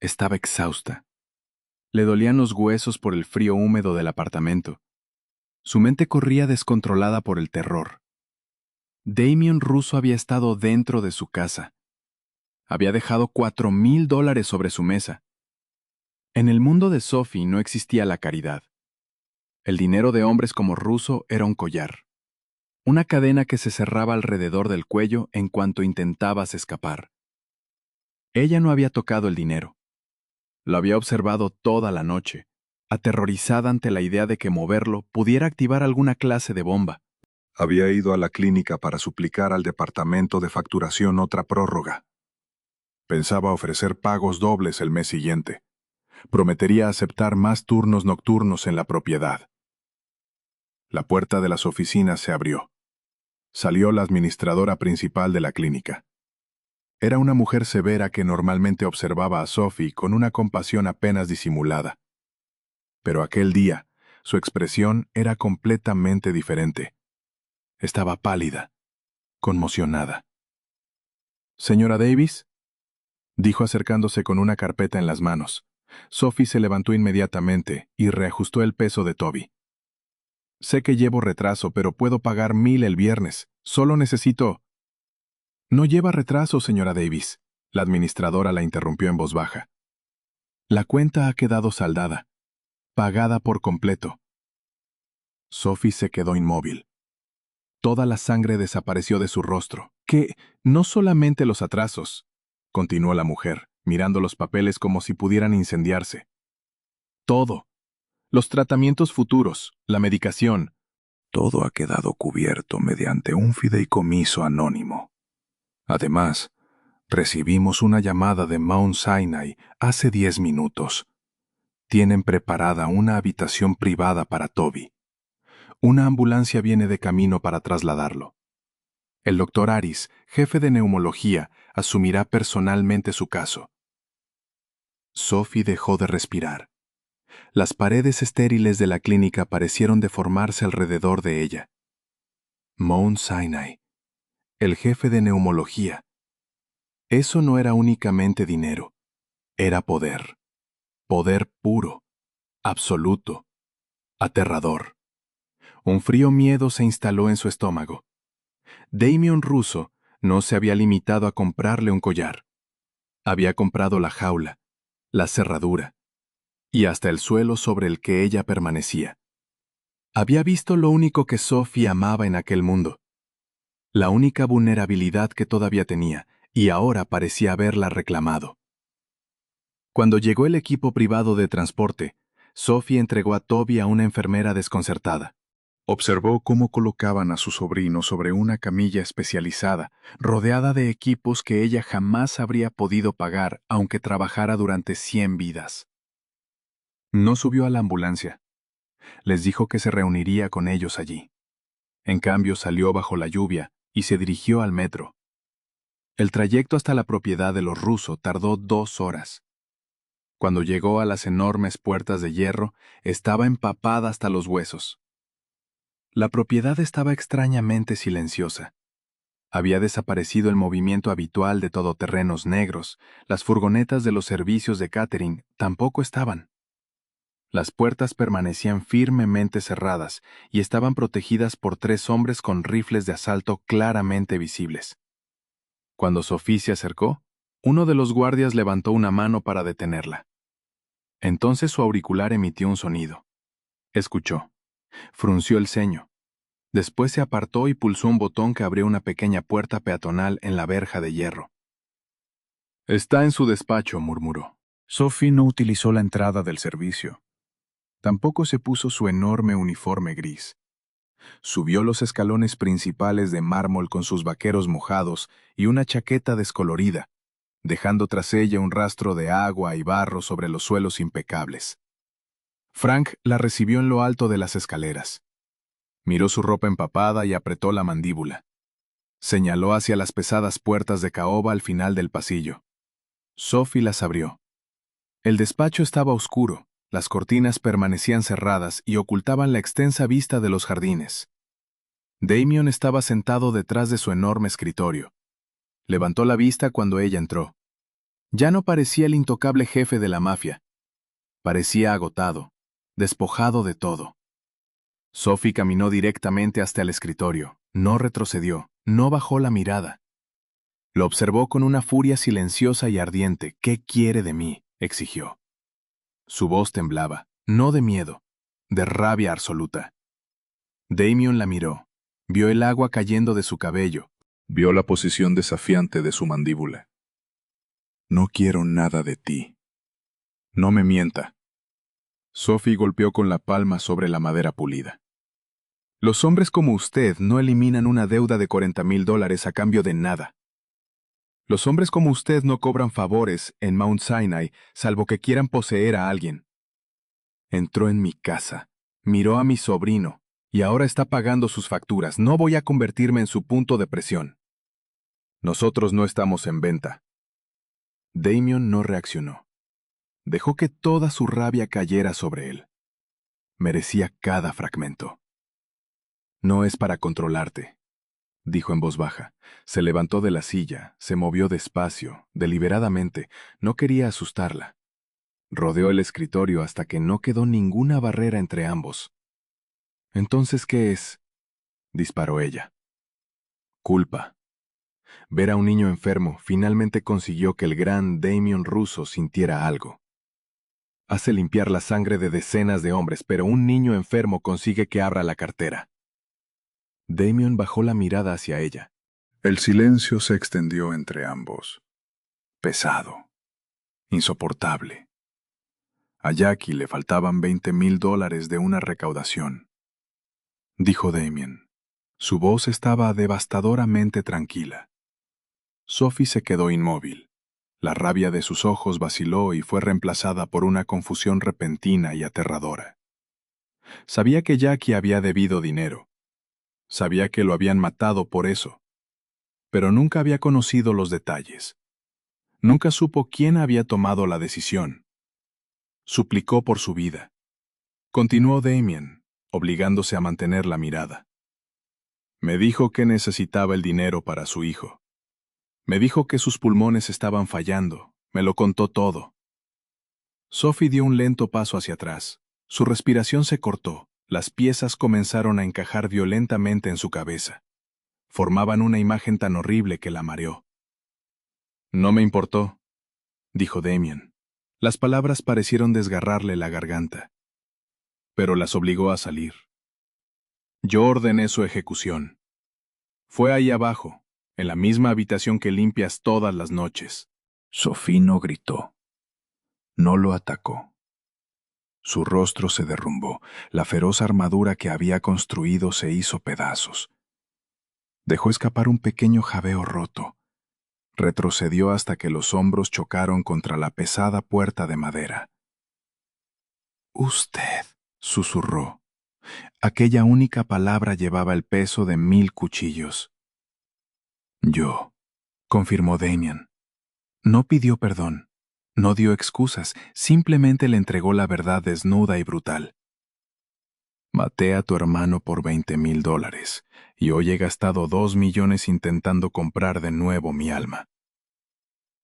Estaba exhausta. Le dolían los huesos por el frío húmedo del apartamento. Su mente corría descontrolada por el terror. Damien Russo había estado dentro de su casa. Había dejado $4,000 sobre su mesa. En el mundo de Sophie no existía la caridad. El dinero de hombres como Russo era un collar. Una cadena que se cerraba alrededor del cuello en cuanto intentabas escapar. Ella no había tocado el dinero. Lo había observado toda la noche, aterrorizada ante la idea de que moverlo pudiera activar alguna clase de bomba. Había ido a la clínica para suplicar al departamento de facturación otra prórroga. Pensaba ofrecer pagos dobles el mes siguiente. Prometería aceptar más turnos nocturnos en la propiedad. La puerta de las oficinas se abrió. Salió la administradora principal de la clínica. Era una mujer severa que normalmente observaba a Sophie con una compasión apenas disimulada. Pero aquel día, su expresión era completamente diferente. Estaba pálida, conmocionada. «¿Señora Davis?», dijo acercándose con una carpeta en las manos. Sophie se levantó inmediatamente y reajustó el peso de Toby. «Sé que llevo retraso, pero puedo pagar 1,000 el viernes. Solo necesito...» «No lleva retraso, señora Davis», la administradora la interrumpió en voz baja. «La cuenta ha quedado saldada, pagada por completo». Sophie se quedó inmóvil. Toda la sangre desapareció de su rostro. «Que no solamente los atrasos», continuó la mujer, mirando los papeles como si pudieran incendiarse. «Todo. Los tratamientos futuros, la medicación. Todo ha quedado cubierto mediante un fideicomiso anónimo. Además, recibimos una llamada de Mount Sinai hace 10 minutos. Tienen preparada una habitación privada para Toby. Una ambulancia viene de camino para trasladarlo. El doctor Aris, jefe de neumología, asumirá personalmente su caso». Sophie dejó de respirar. Las paredes estériles de la clínica parecieron deformarse alrededor de ella. Mount Sinai, el jefe de neumología. Eso no era únicamente dinero, era poder. Poder puro, absoluto, aterrador. Un frío miedo se instaló en su estómago. Damien Russo no se había limitado a comprarle un collar. Había comprado la jaula, la cerradura, y hasta el suelo sobre el que ella permanecía. Había visto lo único que Sophie amaba en aquel mundo, la única vulnerabilidad que todavía tenía, y ahora parecía haberla reclamado. Cuando llegó el equipo privado de transporte, Sophie entregó a Toby a una enfermera desconcertada. Observó cómo colocaban a su sobrino sobre una camilla especializada, rodeada de equipos que ella jamás habría podido pagar aunque trabajara durante 100 vidas. No subió a la ambulancia. Les dijo que se reuniría con ellos allí. En cambio, salió bajo la lluvia y se dirigió al metro. El trayecto hasta la propiedad de los Russo tardó 2 horas. Cuando llegó a las enormes puertas de hierro, estaba empapada hasta los huesos. La propiedad estaba extrañamente silenciosa. Había desaparecido el movimiento habitual de todoterrenos negros, las furgonetas de los servicios de catering tampoco estaban. Las puertas permanecían firmemente cerradas y estaban protegidas por 3 hombres con rifles de asalto claramente visibles. Cuando Sophie se acercó, uno de los guardias levantó una mano para detenerla. Entonces su auricular emitió un sonido. Escuchó. Frunció el ceño. Después se apartó y pulsó un botón que abrió una pequeña puerta peatonal en la verja de hierro. «Está en su despacho», murmuró. Sophie no utilizó la entrada del servicio. Tampoco se puso su enorme uniforme gris. Subió los escalones principales de mármol con sus vaqueros mojados y una chaqueta descolorida, dejando tras ella un rastro de agua y barro sobre los suelos impecables. Frank la recibió en lo alto de las escaleras. Miró su ropa empapada y apretó la mandíbula. Señaló hacia las pesadas puertas de caoba al final del pasillo. Sophie las abrió. El despacho estaba oscuro, las cortinas permanecían cerradas y ocultaban la extensa vista de los jardines. Damien estaba sentado detrás de su enorme escritorio. Levantó la vista cuando ella entró. Ya no parecía el intocable jefe de la mafia. Parecía agotado, despojado de todo. Sophie caminó directamente hasta el escritorio. No retrocedió, no bajó la mirada. Lo observó con una furia silenciosa y ardiente. «¿Qué quiere de mí?», exigió. Su voz temblaba, no de miedo, de rabia absoluta. Damien la miró. Vio el agua cayendo de su cabello. Vio la posición desafiante de su mandíbula. «No quiero nada de ti. No me mienta». Sophie golpeó con la palma sobre la madera pulida. «Los hombres como usted no eliminan una deuda de $40,000 a cambio de nada. Los hombres como usted no cobran favores en Mount Sinai salvo que quieran poseer a alguien. Entró en mi casa, miró a mi sobrino, y ahora está pagando sus facturas. No voy a convertirme en su punto de presión. Nosotros no estamos en venta». Damien no reaccionó. Dejó que toda su rabia cayera sobre él. Merecía cada fragmento. «No es para controlarte», dijo en voz baja. Se levantó de la silla, se movió despacio, deliberadamente. No quería asustarla. Rodeó el escritorio hasta que no quedó ninguna barrera entre ambos. «¿Entonces qué es?», disparó ella. «Culpa. Ver a un niño enfermo finalmente consiguió que el gran Damien Russo sintiera algo. Hace limpiar la sangre de decenas de hombres, pero un niño enfermo consigue que abra la cartera». Damien bajó la mirada hacia ella. El silencio se extendió entre ambos. Pesado. Insoportable. A Jackie le faltaban $20,000 de una recaudación. Dijo Damien. Su voz estaba devastadoramente tranquila. Sophie se quedó inmóvil. La rabia de sus ojos vaciló y fue reemplazada por una confusión repentina y aterradora. Sabía que Jackie había debido dinero. Sabía que lo habían matado por eso. Pero nunca había conocido los detalles. Nunca supo quién había tomado la decisión. Suplicó por su vida. Continuó Damien, obligándose a mantener la mirada. Me dijo que necesitaba el dinero para su hijo. Me dijo que sus pulmones estaban fallando. Me lo contó todo. Sophie dio un lento paso hacia atrás. Su respiración se cortó. Las piezas comenzaron a encajar violentamente en su cabeza. Formaban una imagen tan horrible que la mareó. «No me importó», dijo Damien. Las palabras parecieron desgarrarle la garganta. Pero las obligó a salir. «Yo ordené su ejecución. Fue ahí abajo, en la misma habitación que limpias todas las noches». Sophie no gritó. No lo atacó. Su rostro se derrumbó. La feroz armadura que había construido se hizo pedazos. Dejó escapar un pequeño jabeo roto. Retrocedió hasta que los hombros chocaron contra la pesada puerta de madera. «Usted», susurró. Aquella única palabra llevaba el peso de 1000 cuchillos. «Yo», confirmó Damien. No pidió perdón, no dio excusas, simplemente le entregó la verdad desnuda y brutal. «Maté a tu hermano por $20,000 y hoy he gastado 2 millones intentando comprar de nuevo mi alma».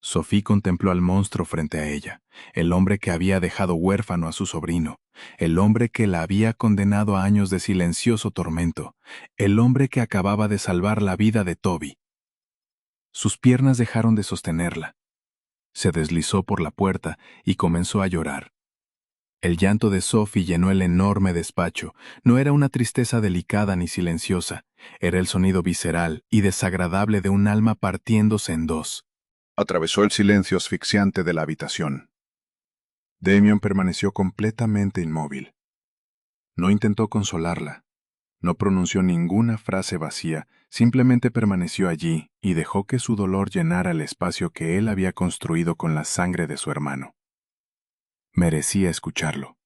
Sophie contempló al monstruo frente a ella, el hombre que había dejado huérfano a su sobrino, el hombre que la había condenado a años de silencioso tormento, el hombre que acababa de salvar la vida de Toby. Sus piernas dejaron de sostenerla. Se deslizó por la puerta y comenzó a llorar. El llanto de Sophie llenó el enorme despacho. No era una tristeza delicada ni silenciosa, era el sonido visceral y desagradable de un alma partiéndose en dos. Atravesó el silencio asfixiante de la habitación. Damien permaneció completamente inmóvil. No intentó consolarla. No pronunció ninguna frase vacía, simplemente permaneció allí y dejó que su dolor llenara el espacio que él había construido con la sangre de su hermano. Merecía escucharlo.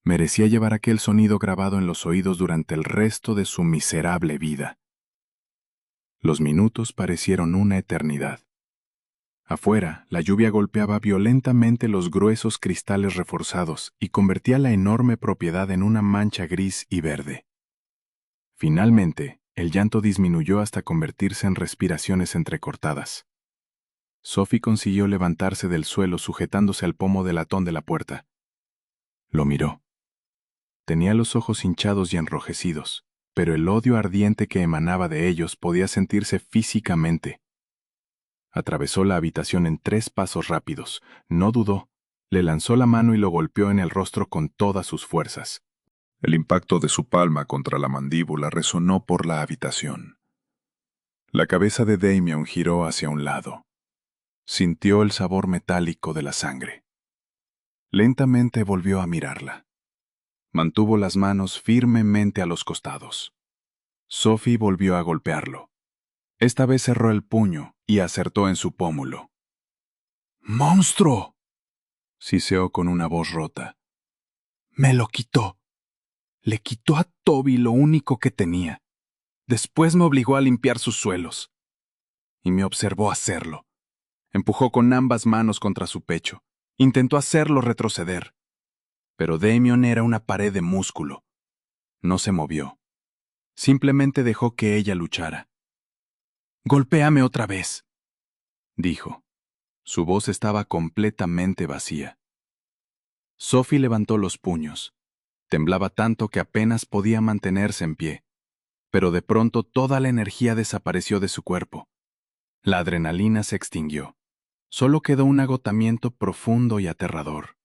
Merecía llevar aquel sonido grabado en los oídos durante el resto de su miserable vida. Los minutos parecieron una eternidad. Afuera, la lluvia golpeaba violentamente los gruesos cristales reforzados y convertía la enorme propiedad en una mancha gris y verde. Finalmente, el llanto disminuyó hasta convertirse en respiraciones entrecortadas. Sophie consiguió levantarse del suelo sujetándose al pomo del latón de la puerta. Lo miró. Tenía los ojos hinchados y enrojecidos, pero el odio ardiente que emanaba de ellos podía sentirse físicamente. Atravesó la habitación en 3 pasos rápidos. No dudó. Le lanzó la mano y lo golpeó en el rostro con todas sus fuerzas. El impacto de su palma contra la mandíbula resonó por la habitación. La cabeza de Damien giró hacia un lado. Sintió el sabor metálico de la sangre. Lentamente volvió a mirarla. Mantuvo las manos firmemente a los costados. Sophie volvió a golpearlo. Esta vez cerró el puño y acertó en su pómulo. ¡Monstruo!, siseó con una voz rota. Me lo quitó. Le quitó a Toby lo único que tenía. Después me obligó a limpiar sus suelos. Y me observó hacerlo. Empujó con ambas manos contra su pecho. Intentó hacerlo retroceder. Pero Damien era una pared de músculo. No se movió. Simplemente dejó que ella luchara. «Golpéame otra vez», dijo. Su voz estaba completamente vacía. Sophie levantó los puños. Temblaba tanto que apenas podía mantenerse en pie. Pero de pronto toda la energía desapareció de su cuerpo. La adrenalina se extinguió. Solo quedó un agotamiento profundo y aterrador.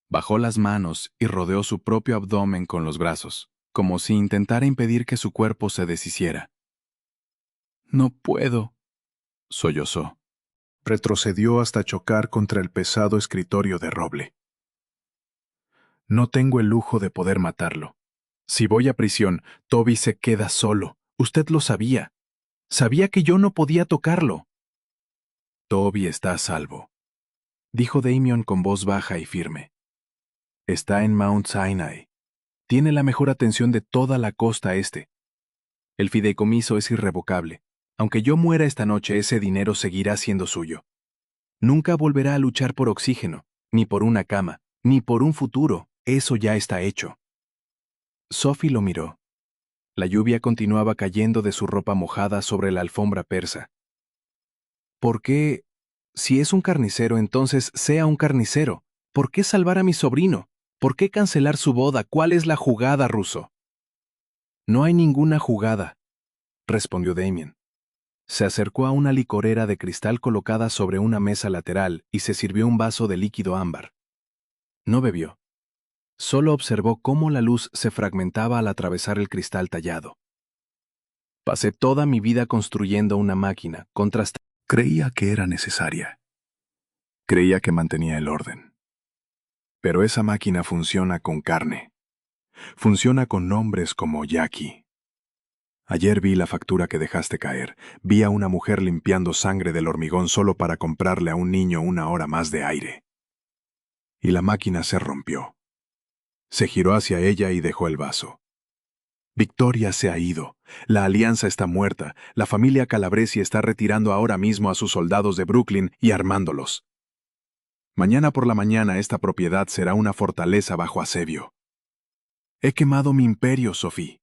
Bajó las manos y rodeó su propio abdomen con los brazos, como si intentara impedir que su cuerpo se deshiciera. «No puedo», sollozó. Retrocedió hasta chocar contra el pesado escritorio de roble. «No tengo el lujo de poder matarlo. Si voy a prisión, Toby se queda solo. Usted lo sabía. Sabía que yo no podía tocarlo». «Toby está a salvo», dijo Damien con voz baja y firme. «Está en Mount Sinai. Tiene la mejor atención de toda la costa este. El fideicomiso es irrevocable. Aunque yo muera esta noche, ese dinero seguirá siendo suyo. Nunca volverá a luchar por oxígeno, ni por una cama, ni por un futuro. Eso ya está hecho». Sophie lo miró. La lluvia continuaba cayendo de su ropa mojada sobre la alfombra persa. «¿Por qué? Si es un carnicero, entonces sea un carnicero. ¿Por qué salvar a mi sobrino? ¿Por qué cancelar su boda? ¿Cuál es la jugada, Russo?» «No hay ninguna jugada», respondió Damien. Se acercó a una licorera de cristal colocada sobre una mesa lateral y se sirvió un vaso de líquido ámbar. No bebió. Solo observó cómo la luz se fragmentaba al atravesar el cristal tallado. «Pasé toda mi vida construyendo una máquina, Creía que era necesaria. Creía que mantenía el orden. Pero esa máquina funciona con carne. Funciona con nombres como Jackie. Ayer vi la factura que dejaste caer. Vi a una mujer limpiando sangre del hormigón solo para comprarle a un niño 1 hora más de aire. Y la máquina se rompió. Se giró hacia ella y dejó el vaso. Victoria se ha ido. La alianza está muerta. La familia Calabresi está retirando ahora mismo a sus soldados de Brooklyn y armándolos. Mañana por la mañana esta propiedad será una fortaleza bajo asedio. He quemado mi imperio, Sophie.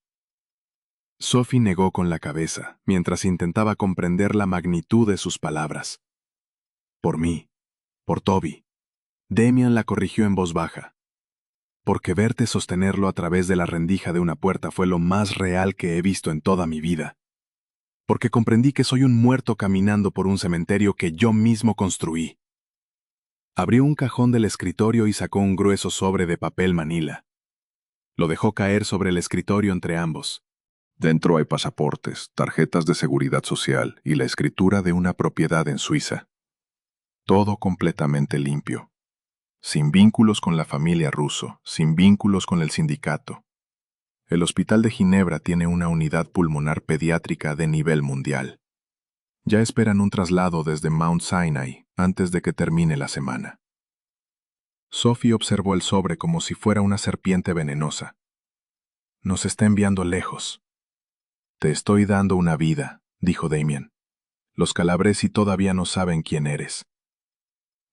Sophie negó con la cabeza, mientras intentaba comprender la magnitud de sus palabras. Por mí. Por Toby. Damian la corrigió en voz baja. Porque verte sostenerlo a través de la rendija de una puerta fue lo más real que he visto en toda mi vida. Porque comprendí que soy un muerto caminando por un cementerio que yo mismo construí. Abrió un cajón del escritorio y sacó un grueso sobre de papel manila. Lo dejó caer sobre el escritorio entre ambos. Dentro hay pasaportes, tarjetas de seguridad social y la escritura de una propiedad en Suiza. Todo completamente limpio. Sin vínculos con la familia Russo, sin vínculos con el sindicato. El Hospital de Ginebra tiene una unidad pulmonar pediátrica de nivel mundial. Ya esperan un traslado desde Mount Sinai antes de que termine la semana. Sophie observó el sobre como si fuera una serpiente venenosa. Nos está enviando lejos. Te estoy dando una vida, dijo Damian. Los Calabresi todavía no saben quién eres.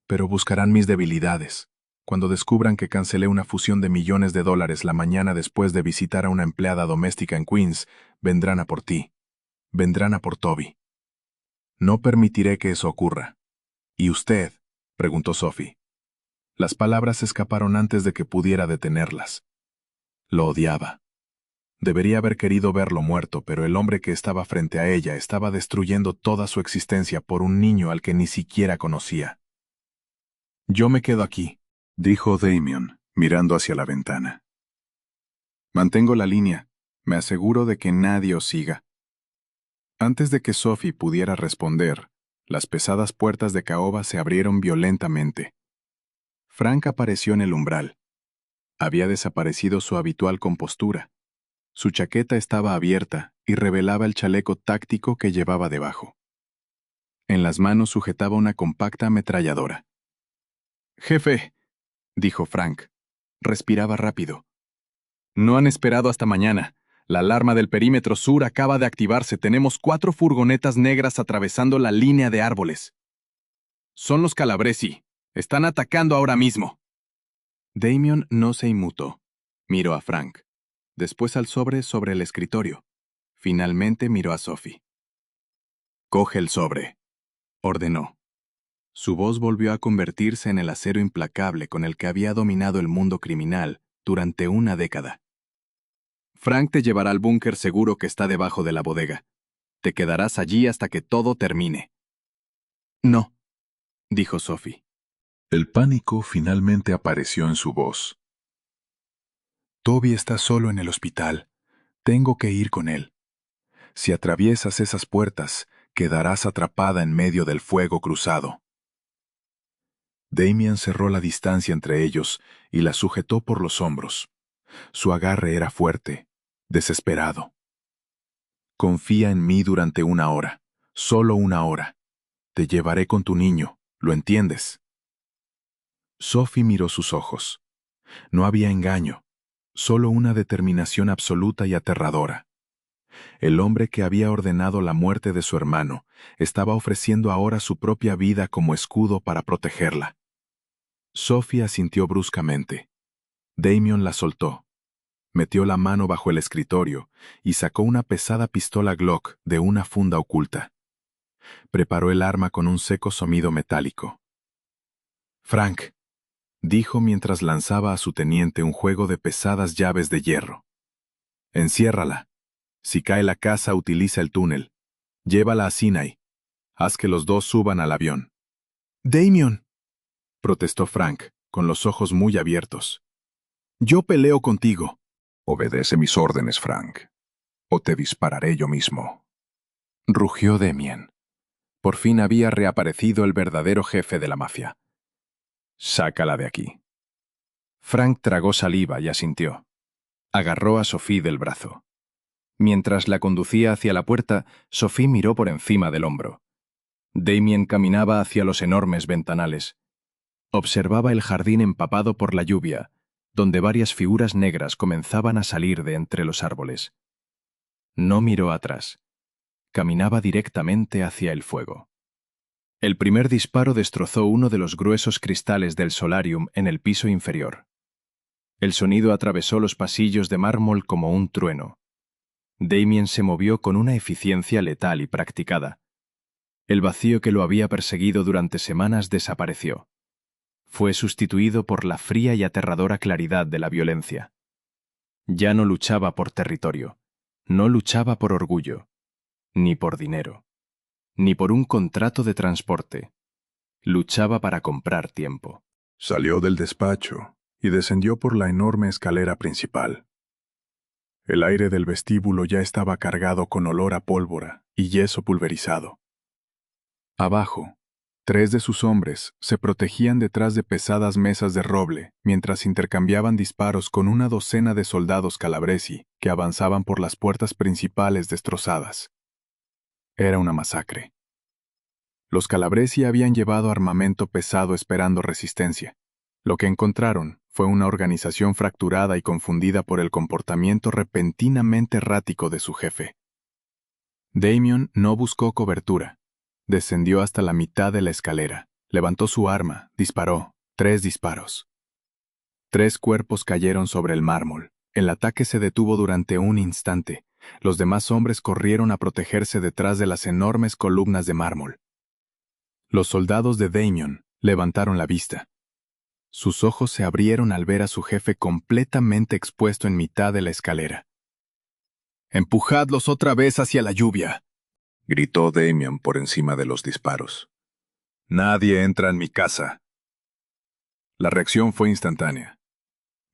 Pero buscarán mis debilidades. Cuando descubran que cancelé una fusión de millones de dólares la mañana después de visitar a una empleada doméstica en Queens, vendrán a por ti. Vendrán a por Toby. No permitiré que eso ocurra. ¿Y usted? Preguntó Sophie. Las palabras escaparon antes de que pudiera detenerlas. Lo odiaba. Debería haber querido verlo muerto, pero el hombre que estaba frente a ella estaba destruyendo toda su existencia por un niño al que ni siquiera conocía. Yo me quedo aquí, dijo Damian, mirando hacia la ventana. Mantengo la línea. Me aseguro de que nadie os siga. Antes de que Sophie pudiera responder, las pesadas puertas de caoba se abrieron violentamente. Frank apareció en el umbral. Había desaparecido su habitual compostura. Su chaqueta estaba abierta y revelaba el chaleco táctico que llevaba debajo. En las manos sujetaba una compacta ametralladora. «Jefe», dijo Frank. Respiraba rápido. «No han esperado hasta mañana. La alarma del perímetro sur acaba de activarse. Tenemos 4 furgonetas negras atravesando la línea de árboles. Son los Calabresi. Están atacando ahora mismo». Damian no se inmutó. Miró a Frank. Después al sobre el escritorio. Finalmente miró a Sophie. «Coge el sobre», ordenó. Su voz volvió a convertirse en el acero implacable con el que había dominado el mundo criminal durante una década. «Frank te llevará al búnker seguro que está debajo de la bodega. Te quedarás allí hasta que todo termine». «No», dijo Sophie. El pánico finalmente apareció en su voz. «Toby está solo en el hospital. Tengo que ir con él. Si atraviesas esas puertas, quedarás atrapada en medio del fuego cruzado». Damian cerró la distancia entre ellos y la sujetó por los hombros. Su agarre era fuerte, desesperado. «Confía en mí durante 1 hora, solo 1 hora. Te llevaré con tu niño, ¿lo entiendes?» Sophie miró sus ojos. No había engaño, solo una determinación absoluta y aterradora. El hombre que había ordenado la muerte de su hermano estaba ofreciendo ahora su propia vida como escudo para protegerla. Sophie asintió bruscamente. Damian la soltó. Metió la mano bajo el escritorio y sacó una pesada pistola Glock de una funda oculta. Preparó el arma con un seco sonido metálico. «Frank», dijo mientras lanzaba a su teniente un juego de pesadas llaves de hierro. «Enciérrala. Si cae la casa, utiliza el túnel. Llévala a Sinai. Haz que los dos suban al avión». «Damian», protestó Frank, con los ojos muy abiertos. «Yo peleo contigo». «Obedece mis órdenes, Frank, o te dispararé yo mismo», rugió Damian. Por fin había reaparecido el verdadero jefe de la mafia. «Sácala de aquí». Frank tragó saliva y asintió. Agarró a Sophie del brazo. Mientras la conducía hacia la puerta, Sophie miró por encima del hombro. Damian caminaba hacia los enormes ventanales. Observaba el jardín empapado por la lluvia, donde varias figuras negras comenzaban a salir de entre los árboles. No miró atrás. Caminaba directamente hacia el fuego. El primer disparo destrozó uno de los gruesos cristales del solarium en el piso inferior. El sonido atravesó los pasillos de mármol como un trueno. Damian se movió con una eficiencia letal y practicada. El vacío que lo había perseguido durante semanas desapareció. Fue sustituido por la fría y aterradora claridad de la violencia. Ya no luchaba por territorio, no luchaba por orgullo, ni por dinero, ni por un contrato de transporte. Luchaba para comprar tiempo. Salió del despacho y descendió por la enorme escalera principal. El aire del vestíbulo ya estaba cargado con olor a pólvora y yeso pulverizado. Abajo, 3 de sus hombres se protegían detrás de pesadas mesas de roble mientras intercambiaban disparos con una docena de soldados calabresi que avanzaban por las puertas principales destrozadas. Era una masacre. Los calabresi habían llevado armamento pesado esperando resistencia. Lo que encontraron fue una organización fracturada y confundida por el comportamiento repentinamente errático de su jefe. Damien no buscó cobertura. Descendió hasta la mitad de la escalera, levantó su arma, disparó, 3 disparos. 3 cuerpos cayeron sobre el mármol. El ataque se detuvo durante un instante. Los demás hombres corrieron a protegerse detrás de las enormes columnas de mármol. Los soldados de Damien levantaron la vista. Sus ojos se abrieron al ver a su jefe completamente expuesto en mitad de la escalera. «¡Empujadlos otra vez hacia la lluvia!», gritó Damien por encima de los disparos. «Nadie entra en mi casa». La reacción fue instantánea.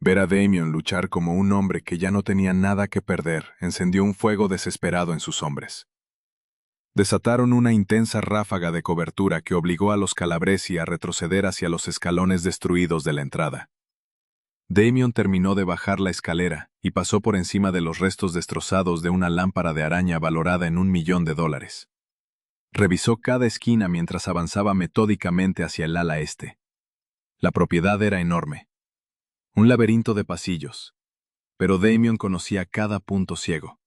Ver a Damien luchar como un hombre que ya no tenía nada que perder encendió un fuego desesperado en sus hombres. Desataron una intensa ráfaga de cobertura que obligó a los calabresi a retroceder hacia los escalones destruidos de la entrada. Damien terminó de bajar la escalera y pasó por encima de los restos destrozados de una lámpara de araña valorada en $1.000.000. Revisó cada esquina mientras avanzaba metódicamente hacia el ala este. La propiedad era enorme. Un laberinto de pasillos, pero Damien conocía cada punto ciego.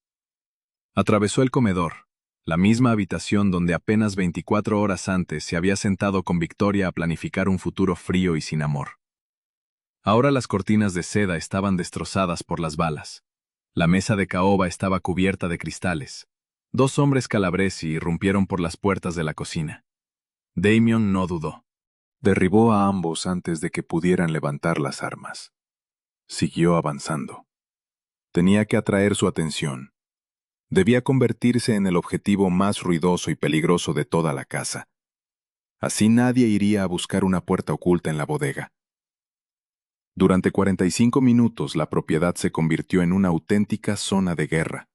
Atravesó el comedor, la misma habitación donde apenas 24 horas antes se había sentado con Victoria a planificar un futuro frío y sin amor. Ahora las cortinas de seda estaban destrozadas por las balas. La mesa de caoba estaba cubierta de cristales. 2 hombres calabresi irrumpieron por las puertas de la cocina. Damien no dudó. Derribó a ambos antes de que pudieran levantar las armas. Siguió avanzando. Tenía que atraer su atención. Debía convertirse en el objetivo más ruidoso y peligroso de toda la casa. Así nadie iría a buscar una puerta oculta en la bodega. Durante 45 minutos la propiedad se convirtió en una auténtica zona de guerra.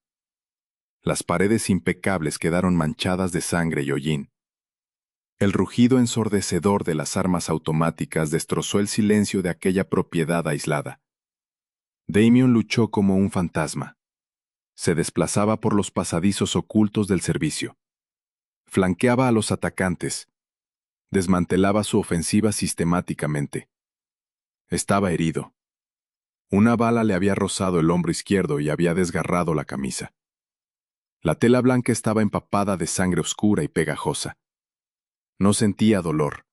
Las paredes impecables quedaron manchadas de sangre y hollín. El rugido ensordecedor de las armas automáticas destrozó el silencio de aquella propiedad aislada. Damien luchó como un fantasma. Se desplazaba por los pasadizos ocultos del servicio. Flanqueaba a los atacantes. Desmantelaba su ofensiva sistemáticamente. Estaba herido. Una bala le había rozado el hombro izquierdo y había desgarrado la camisa. La tela blanca estaba empapada de sangre oscura y pegajosa. No sentía dolor.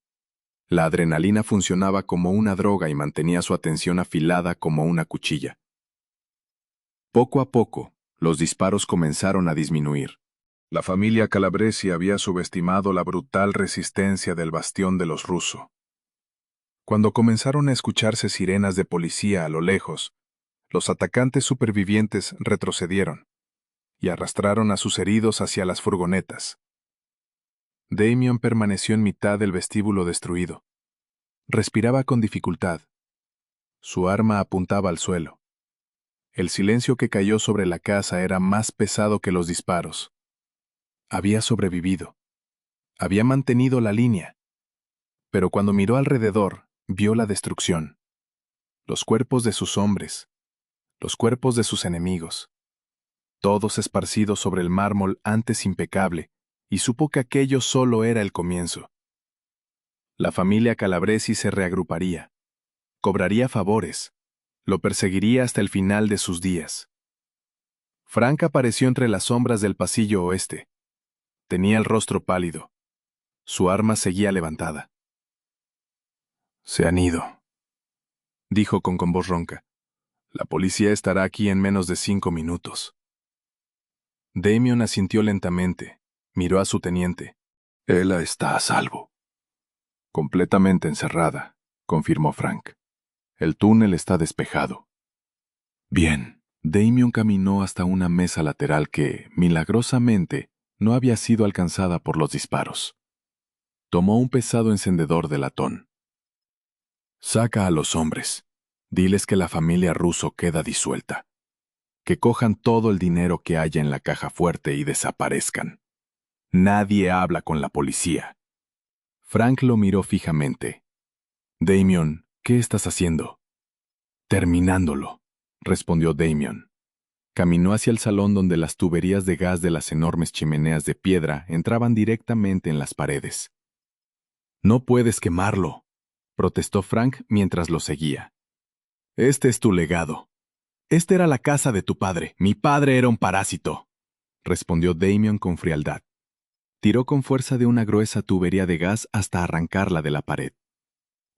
La adrenalina funcionaba como una droga y mantenía su atención afilada como una cuchilla. Poco a poco, los disparos comenzaron a disminuir. La familia Calabresi había subestimado la brutal resistencia del bastión de los rusos. Cuando comenzaron a escucharse sirenas de policía a lo lejos, los atacantes supervivientes retrocedieron y arrastraron a sus heridos hacia las furgonetas. Damien permaneció en mitad del vestíbulo destruido. Respiraba con dificultad. Su arma apuntaba al suelo. El silencio que cayó sobre la casa era más pesado que los disparos. Había sobrevivido. Había mantenido la línea. Pero cuando miró alrededor, vio la destrucción. Los cuerpos de sus hombres. Los cuerpos de sus enemigos. Todos esparcidos sobre el mármol antes impecable, y supo que aquello solo era el comienzo. La familia Calabresi se reagruparía. Cobraría favores. Lo perseguiría hasta el final de sus días. Frank apareció entre las sombras del pasillo oeste. Tenía el rostro pálido. Su arma seguía levantada. «Se han ido», dijo con voz ronca. «La policía estará aquí en menos de 5 minutos». Damien asintió lentamente. Miró a su teniente. Ella está a salvo. Completamente encerrada, confirmó Frank. El túnel está despejado. Bien, Damien caminó hasta una mesa lateral que, milagrosamente, no había sido alcanzada por los disparos. Tomó un pesado encendedor de latón. Saca a los hombres. Diles que la familia Russo queda disuelta. Que cojan todo el dinero que haya en la caja fuerte y desaparezcan. Nadie habla con la policía. Frank lo miró fijamente. Damien, ¿qué estás haciendo? Terminándolo, respondió Damien. Caminó hacia el salón donde las tuberías de gas de las enormes chimeneas de piedra entraban directamente en las paredes. No puedes quemarlo, protestó Frank mientras lo seguía. Este es tu legado. Esta era la casa de tu padre. Mi padre era un parásito, respondió Damien con frialdad. Tiró con fuerza de una gruesa tubería de gas hasta arrancarla de la pared.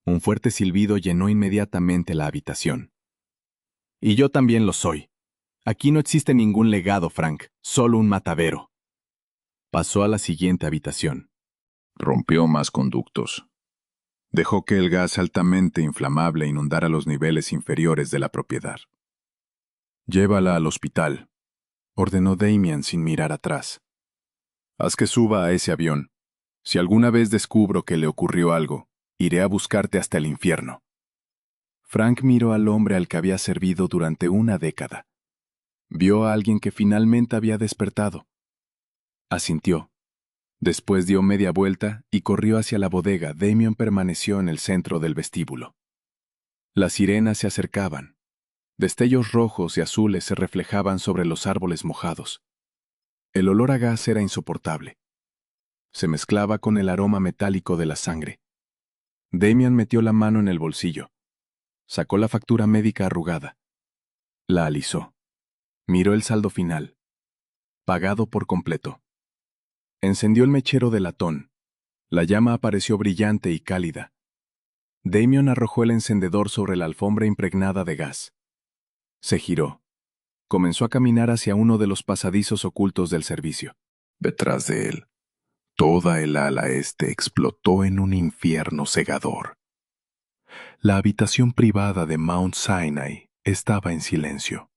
Un fuerte silbido llenó inmediatamente la habitación. Y yo también lo soy. Aquí no existe ningún legado, Frank, solo un matadero. Pasó a la siguiente habitación. Rompió más conductos. Dejó que el gas altamente inflamable inundara los niveles inferiores de la propiedad. Llévala al hospital, ordenó Damien sin mirar atrás. Haz que suba a ese avión. Si alguna vez descubro que le ocurrió algo, iré a buscarte hasta el infierno. Frank miró al hombre al que había servido durante una década. Vio a alguien que finalmente había despertado. Asintió. Después dio media vuelta y corrió hacia la bodega. Damien permaneció en el centro del vestíbulo. Las sirenas se acercaban. Destellos rojos y azules se reflejaban sobre los árboles mojados. El olor a gas era insoportable. Se mezclaba con el aroma metálico de la sangre. Damien metió la mano en el bolsillo. Sacó la factura médica arrugada. La alisó. Miró el saldo final. Pagado por completo. Encendió el mechero de latón. La llama apareció brillante y cálida. Damien arrojó el encendedor sobre la alfombra impregnada de gas. Se giró. Comenzó a caminar hacia uno de los pasadizos ocultos del servicio. Detrás de él, toda el ala este explotó en un infierno cegador. La habitación privada de Mount Sinai estaba en silencio.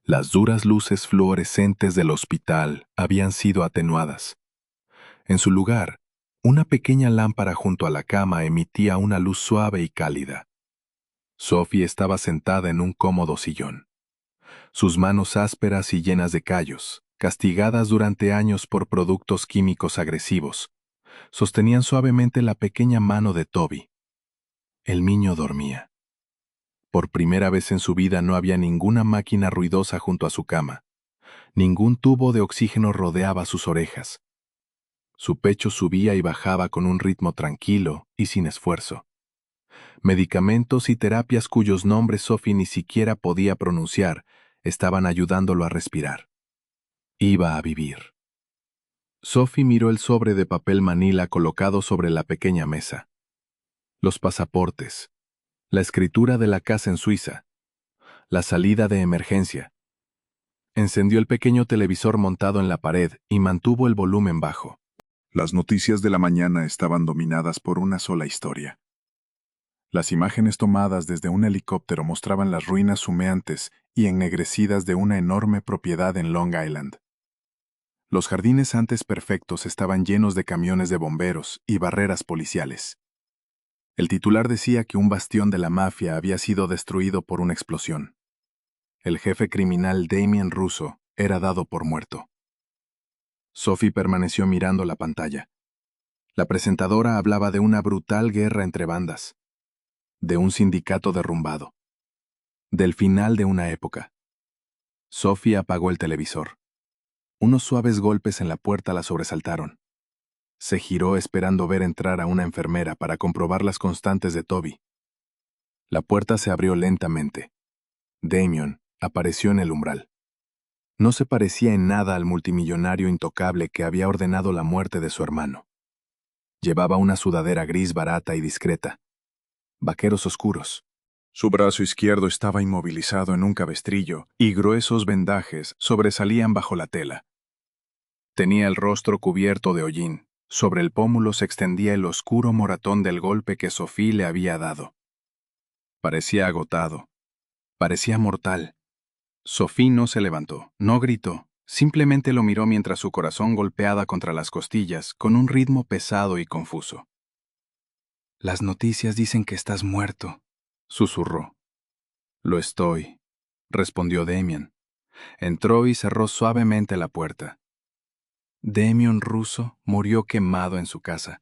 Las duras luces fluorescentes del hospital habían sido atenuadas. En su lugar, una pequeña lámpara junto a la cama emitía una luz suave y cálida. Sophie estaba sentada en un cómodo sillón. Sus manos ásperas y llenas de callos, castigadas durante años por productos químicos agresivos, sostenían suavemente la pequeña mano de Toby. El niño dormía. Por primera vez en su vida no había ninguna máquina ruidosa junto a su cama. Ningún tubo de oxígeno rodeaba sus orejas. Su pecho subía y bajaba con un ritmo tranquilo y sin esfuerzo. Medicamentos y terapias cuyos nombres Sophie ni siquiera podía pronunciar estaban ayudándolo a respirar. Iba a vivir. Sophie miró el sobre de papel manila colocado sobre la pequeña mesa. Los pasaportes, la escritura de la casa en Suiza, la salida de emergencia. Encendió el pequeño televisor montado en la pared y mantuvo el volumen bajo. Las noticias de la mañana estaban dominadas por una sola historia. Las imágenes tomadas desde un helicóptero mostraban las ruinas humeantes y ennegrecidas de una enorme propiedad en Long Island. Los jardines antes perfectos estaban llenos de camiones de bomberos y barreras policiales. El titular decía que un bastión de la mafia había sido destruido por una explosión. El jefe criminal Damien Russo era dado por muerto. Sophie permaneció mirando la pantalla. La presentadora hablaba de una brutal guerra entre bandas, de un sindicato derrumbado, del final de una época. Sophie apagó el televisor. Unos suaves golpes en la puerta la sobresaltaron. Se giró esperando ver entrar a una enfermera para comprobar las constantes de Toby. La puerta se abrió lentamente. Damien apareció en el umbral. No se parecía en nada al multimillonario intocable que había ordenado la muerte de su hermano. Llevaba una sudadera gris barata y discreta, vaqueros oscuros. Su brazo izquierdo estaba inmovilizado en un cabestrillo y gruesos vendajes sobresalían bajo la tela. Tenía el rostro cubierto de hollín, Sobre el pómulo se extendía el oscuro moratón del golpe que Sophie le había dado. Parecía agotado. Parecía mortal. Sophie no se levantó, no gritó, simplemente lo miró mientras su corazón golpeaba contra las costillas con un ritmo pesado y confuso. «Las noticias dicen que estás muerto», susurró. «Lo estoy», respondió Damien. Entró y cerró suavemente la puerta. Damien Russo murió quemado en su casa.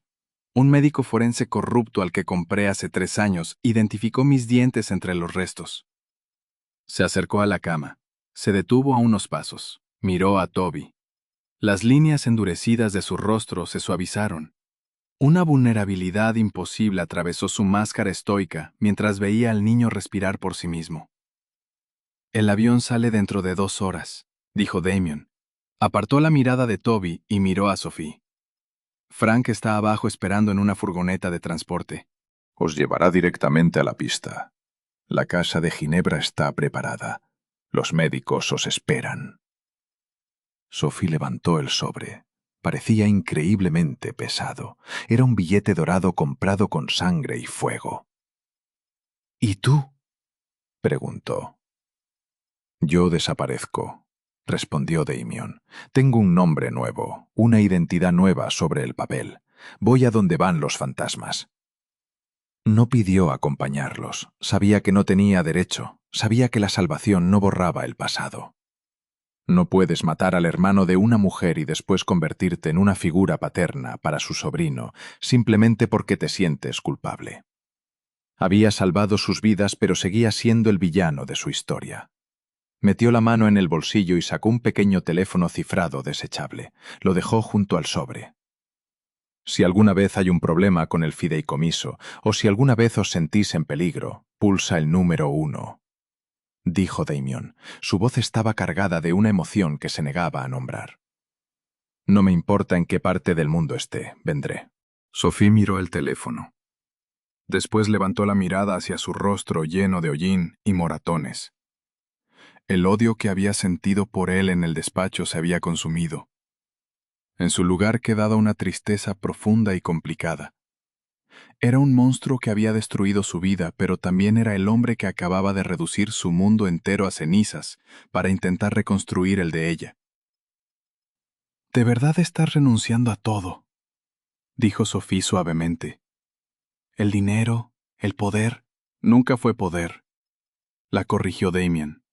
Un médico forense corrupto al que compré hace 3 años identificó mis dientes entre los restos. Se acercó a la cama. Se detuvo a unos pasos. Miró a Toby. Las líneas endurecidas de su rostro se suavizaron. Una vulnerabilidad imposible atravesó su máscara estoica mientras veía al niño respirar por sí mismo. «El avión sale dentro de 2 horas», dijo Damien. Apartó la mirada de Toby y miró a Sophie. «Frank está abajo esperando en una furgoneta de transporte». Os llevará directamente a la pista. La casa de Ginebra está preparada. Los médicos os esperan. Sophie levantó el sobre. Parecía increíblemente pesado. Era un billete dorado comprado con sangre y fuego. «¿Y tú?», preguntó. Yo desaparezco, respondió Damien. Tengo un nombre nuevo, una identidad nueva sobre el papel. Voy a donde van los fantasmas. No pidió acompañarlos. Sabía que no tenía derecho. Sabía que la salvación no borraba el pasado. No puedes matar al hermano de una mujer y después convertirte en una figura paterna para su sobrino simplemente porque te sientes culpable. Había salvado sus vidas, pero seguía siendo el villano de su historia. Metió la mano en el bolsillo y sacó un pequeño teléfono cifrado desechable. Lo dejó junto al sobre. Si alguna vez hay un problema con el fideicomiso, o si alguna vez os sentís en peligro, pulsa el número 1. Dijo Damien. Su voz estaba cargada de una emoción que se negaba a nombrar. No me importa en qué parte del mundo esté, vendré. Sophie miró el teléfono. Después levantó la mirada hacia su rostro lleno de hollín y moratones. El odio que había sentido por él en el despacho se había consumido. En su lugar quedaba una tristeza profunda y complicada. Era un monstruo que había destruido su vida, pero también era el hombre que acababa de reducir su mundo entero a cenizas para intentar reconstruir el de ella. «¿De verdad estás renunciando a todo?», dijo Sophie suavemente. «El dinero, el poder, nunca fue poder», la corrigió Damien.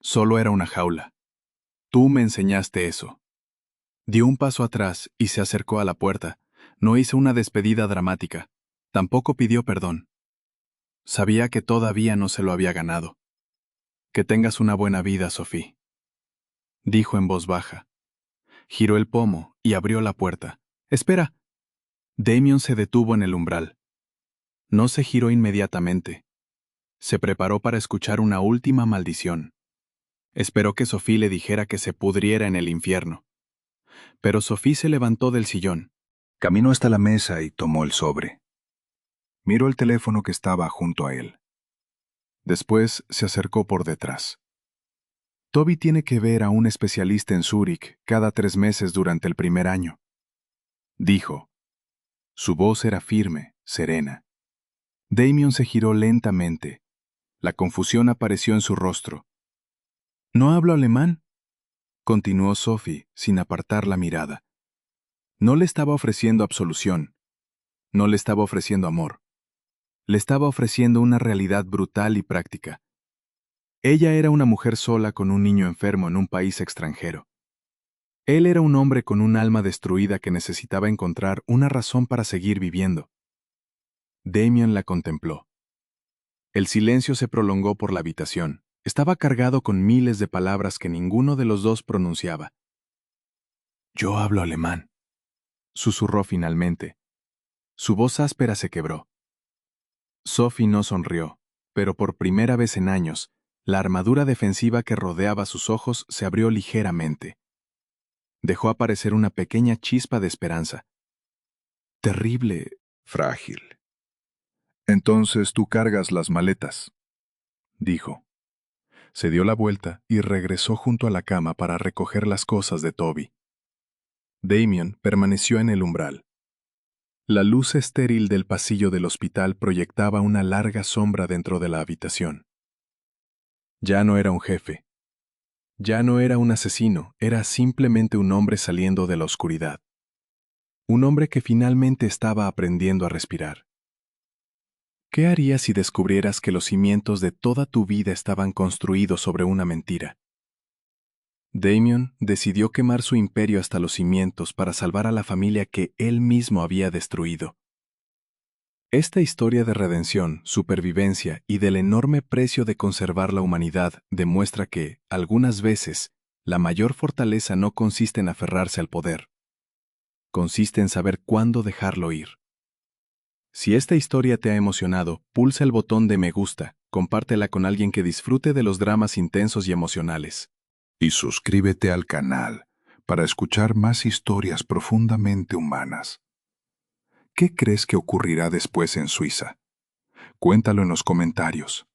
«Solo era una jaula. Tú me enseñaste eso». Dio un paso atrás y se acercó a la puerta. No hizo una despedida dramática. Tampoco pidió perdón. Sabía que todavía no se lo había ganado. «Que tengas una buena vida, Sophie», dijo en voz baja. Giró el pomo y abrió la puerta. «Espera». Damien se detuvo en el umbral. No se giró inmediatamente. Se preparó para escuchar una última maldición. Esperó que Sophie le dijera que se pudriera en el infierno. Pero Sophie se levantó del sillón. Caminó hasta la mesa y tomó el sobre. Miró el teléfono que estaba junto a él. Después se acercó por detrás. «Toby tiene que ver a un especialista en Zúrich cada 3 meses durante el primer año», dijo. Su voz era firme, serena. Damien se giró lentamente. La confusión apareció en su rostro. «¿No hablo alemán?», continuó Sophie sin apartar la mirada. No le estaba ofreciendo absolución. No le estaba ofreciendo amor. Le estaba ofreciendo una realidad brutal y práctica. Ella era una mujer sola con un niño enfermo en un país extranjero. Él era un hombre con un alma destruida que necesitaba encontrar una razón para seguir viviendo. Damien la contempló. El silencio se prolongó por la habitación. Estaba cargado con miles de palabras que ninguno de los dos pronunciaba. «Yo hablo alemán», susurró finalmente. Su voz áspera se quebró. Sophie no sonrió, pero por primera vez en años, la armadura defensiva que rodeaba sus ojos se abrió ligeramente. Dejó aparecer una pequeña chispa de esperanza. «Terrible, frágil». «Entonces tú cargas las maletas», dijo. Se dio la vuelta y regresó junto a la cama para recoger las cosas de Toby. Damien permaneció en el umbral. La luz estéril del pasillo del hospital proyectaba una larga sombra dentro de la habitación. Ya no era un jefe. Ya no era un asesino, era simplemente un hombre saliendo de la oscuridad. Un hombre que finalmente estaba aprendiendo a respirar. ¿Qué harías si descubrieras que los cimientos de toda tu vida estaban construidos sobre una mentira? Damien decidió quemar su imperio hasta los cimientos para salvar a la familia que él mismo había destruido. Esta historia de redención, supervivencia y del enorme precio de conservar la humanidad demuestra que, algunas veces, la mayor fortaleza no consiste en aferrarse al poder. Consiste en saber cuándo dejarlo ir. Si esta historia te ha emocionado, pulsa el botón de me gusta, compártela con alguien que disfrute de los dramas intensos y emocionales. Y suscríbete al canal para escuchar más historias profundamente humanas. ¿Qué crees que ocurrirá después en Suiza? Cuéntalo en los comentarios.